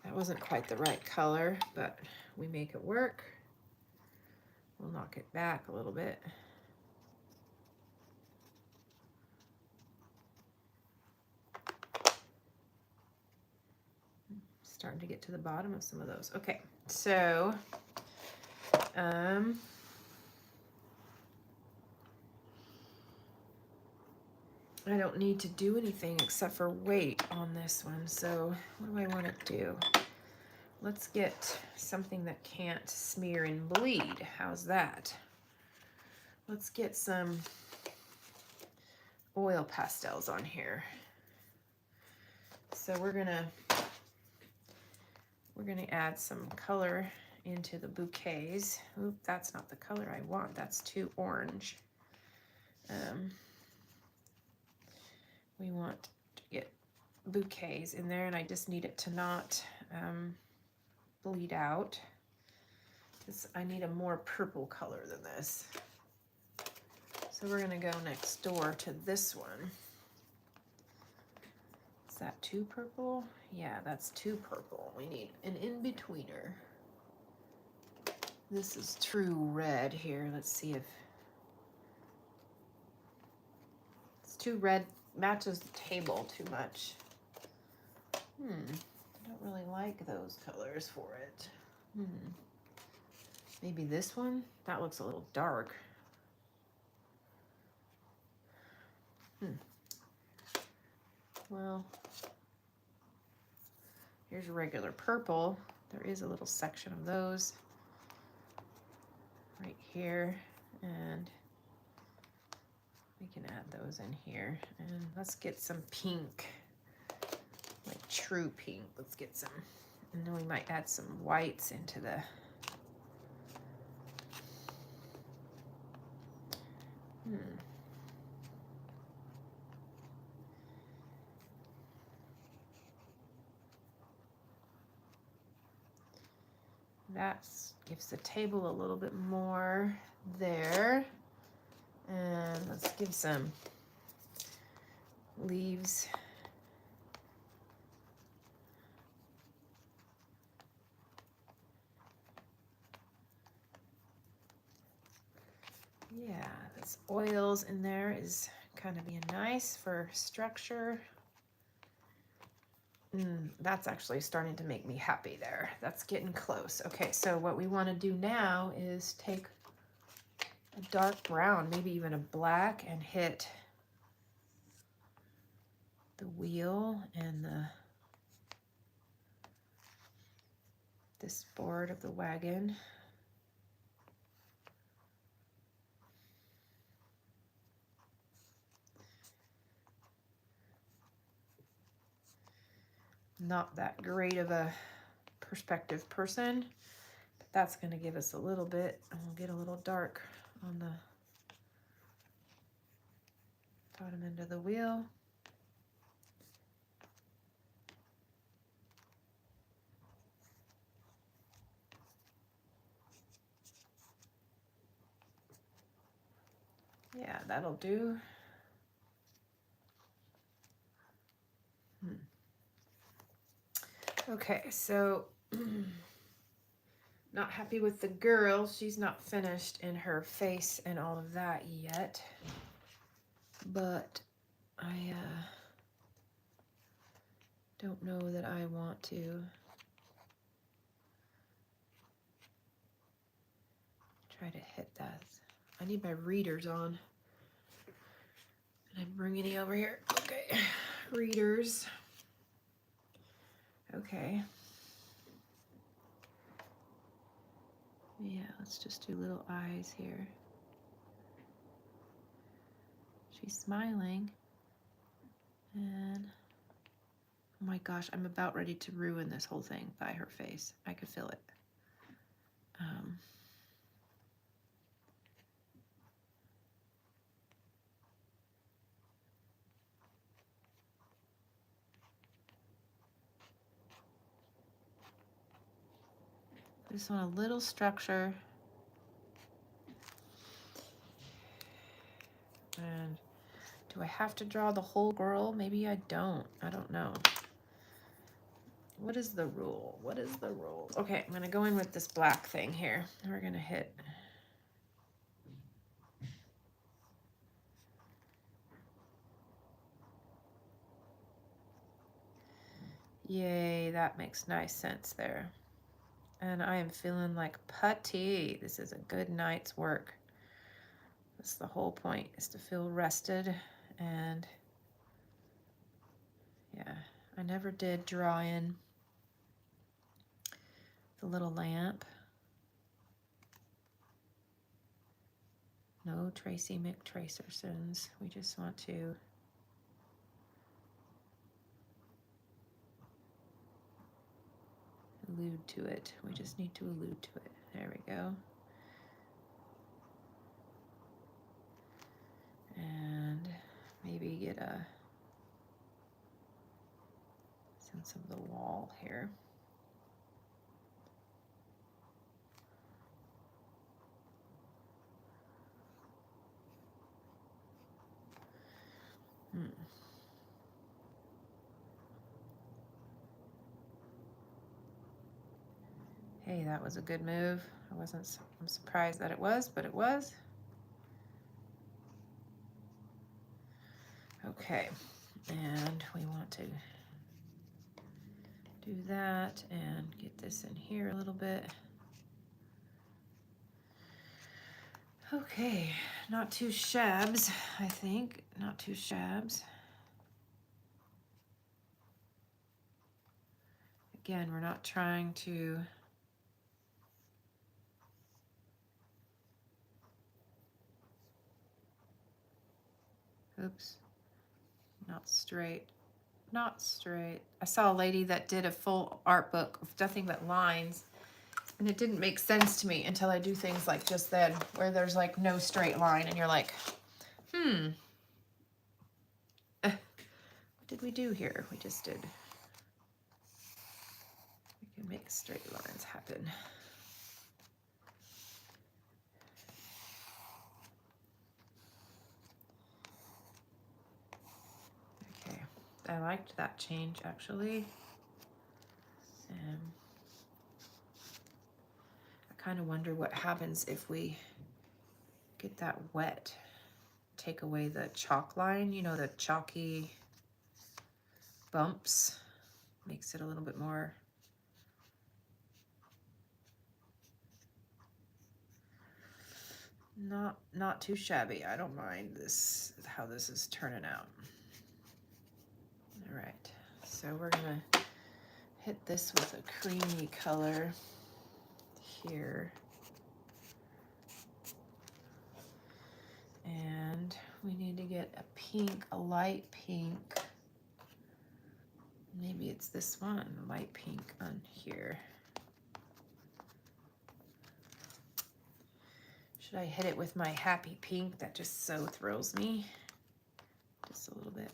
That wasn't quite the right color, but we make it work. We'll knock it back a little bit. Starting to get to the bottom of some of those. Okay, so I don't need to do anything except for wait on this one. So what do I want to do? Let's get something that can't smear and bleed. How's that? Let's get some oil pastels on here. So we're gonna add some color into the bouquets. Oop, that's not the color I want. That's too orange. We want to get bouquets in there, and I just need it to not bleed out. I need a more purple color than this. So we're gonna go next door to this one. Is that too purple? Yeah, that's too purple. We need an in-betweener. This is true red here. Let's see if it's too red, matches the table too much. I don't really like those colors for it. Maybe this one? That looks a little dark. Well, here's regular purple. There is a little section of those right here, and we can add those in here. And let's get some pink, like true pink. Let's get some, and then we might add some whites into the That gives the table a little bit more there. And let's give some leaves. Yeah, this oils in there is kind of being nice for structure. That's actually starting to make me happy there. That's getting close. Okay, so what we want to do now is take a dark brown, maybe even a black, and hit the wheel and this board of the wagon. Not that great of a perspective person, but that's going to give us a little bit, and we'll get a little dark on the bottom end of the wheel. Yeah, that'll do. Okay, so not happy with the girl. She's not finished in her face and all of that yet. But I don't know that I want to try to hit that. I need my readers on. Can I bring any over here? Okay, readers. Okay. Yeah, let's just do little eyes here. She's smiling. And oh my gosh, I'm about ready to ruin this whole thing by her face. I could feel it. I just want a little structure. And do I have to draw the whole girl? Maybe I don't. I don't know. What is the rule? What is the rule? Okay, I'm going to go in with this black thing here. We're going to hit. Yay, that makes nice sense there. And I am feeling like putty. This is a good night's work. That's the whole point, is to feel rested. And yeah, I never did draw in the little lamp. No Tracy McTracersons. We just want to allude to it. We just need to allude to it. There we go. And maybe get a sense of the wall here. Hey, that was a good move. I'm surprised that it was, but it was. Okay, and we want to do that and get this in here a little bit. Okay, not too shabs, I think. Not too shabs. Again, we're not trying to oops, not straight. Not straight. I saw a lady that did a full art book of nothing but lines, and it didn't make sense to me until I do things like just then, where there's like no straight line, and you're like, what did we do here? We just did. We can make straight lines happen. Okay, I liked that change actually. I kind of wonder what happens if we get that wet. Take away the chalk line, you know, the chalky bumps. Makes it a little bit more not too shabby. I don't mind this, how this is turning out. All right, so we're gonna hit this with a creamy color here. And we need to get a pink, a light pink. Maybe it's this one, light pink on here. Should I hit it with my happy pink? That just so thrills me. Just a little bit.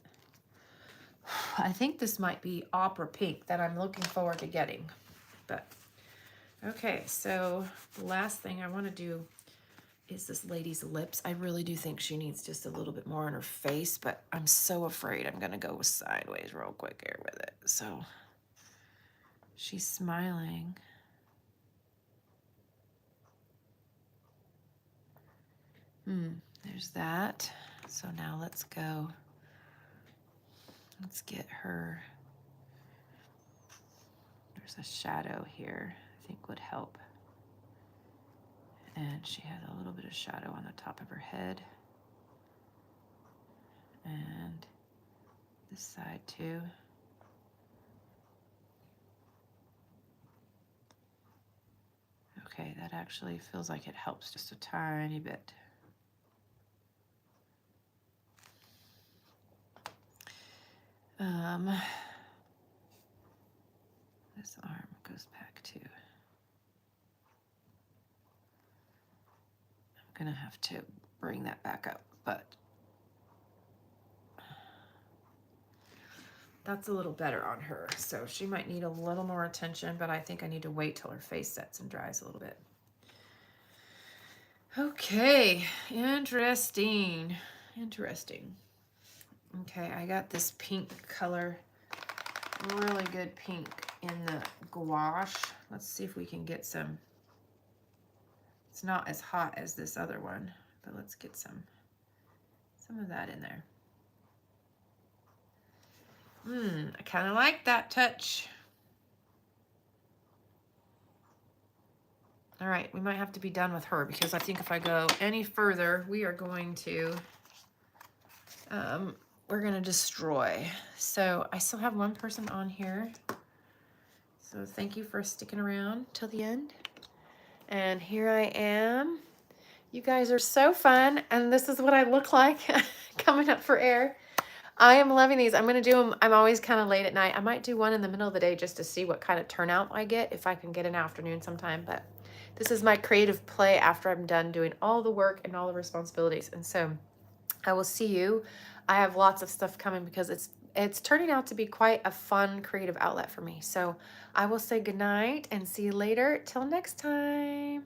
I think this might be opera pink that I'm looking forward to getting. But, okay, so the last thing I want to do is this lady's lips. I really do think she needs just a little bit more on her face, but I'm so afraid I'm going to go sideways real quick here with it. So, she's smiling. There's that. So now let's go. Let's get her. There's a shadow here I think would help. And she had a little bit of shadow on the top of her head. And this side too. Okay, that actually feels like it helps just a tiny bit. This arm goes back too. I'm gonna have to bring that back up, but that's a little better on her. So she might need a little more attention, but I think I need to wait till her face sets and dries a little bit. Okay, interesting. Interesting. Okay, I got this pink color, really good pink in the gouache. Let's see if we can get some. It's not as hot as this other one, but let's get some of that in there. I kind of like that touch. All right, we might have to be done with her because I think if I go any further, we are going to, we're going to destroy. So I still have one person on here. So thank you for sticking around till the end. And here I am. You guys are so fun. And this is what I look like coming up for air. I am loving these. I'm going to do them. I'm always kind of late at night. I might do one in the middle of the day just to see what kind of turnout I get, if I can get an afternoon sometime. But this is my creative play after I'm done doing all the work and all the responsibilities. And so I will see you. I have lots of stuff coming because it's turning out to be quite a fun creative outlet for me. So I will say goodnight and see you later. Till next time.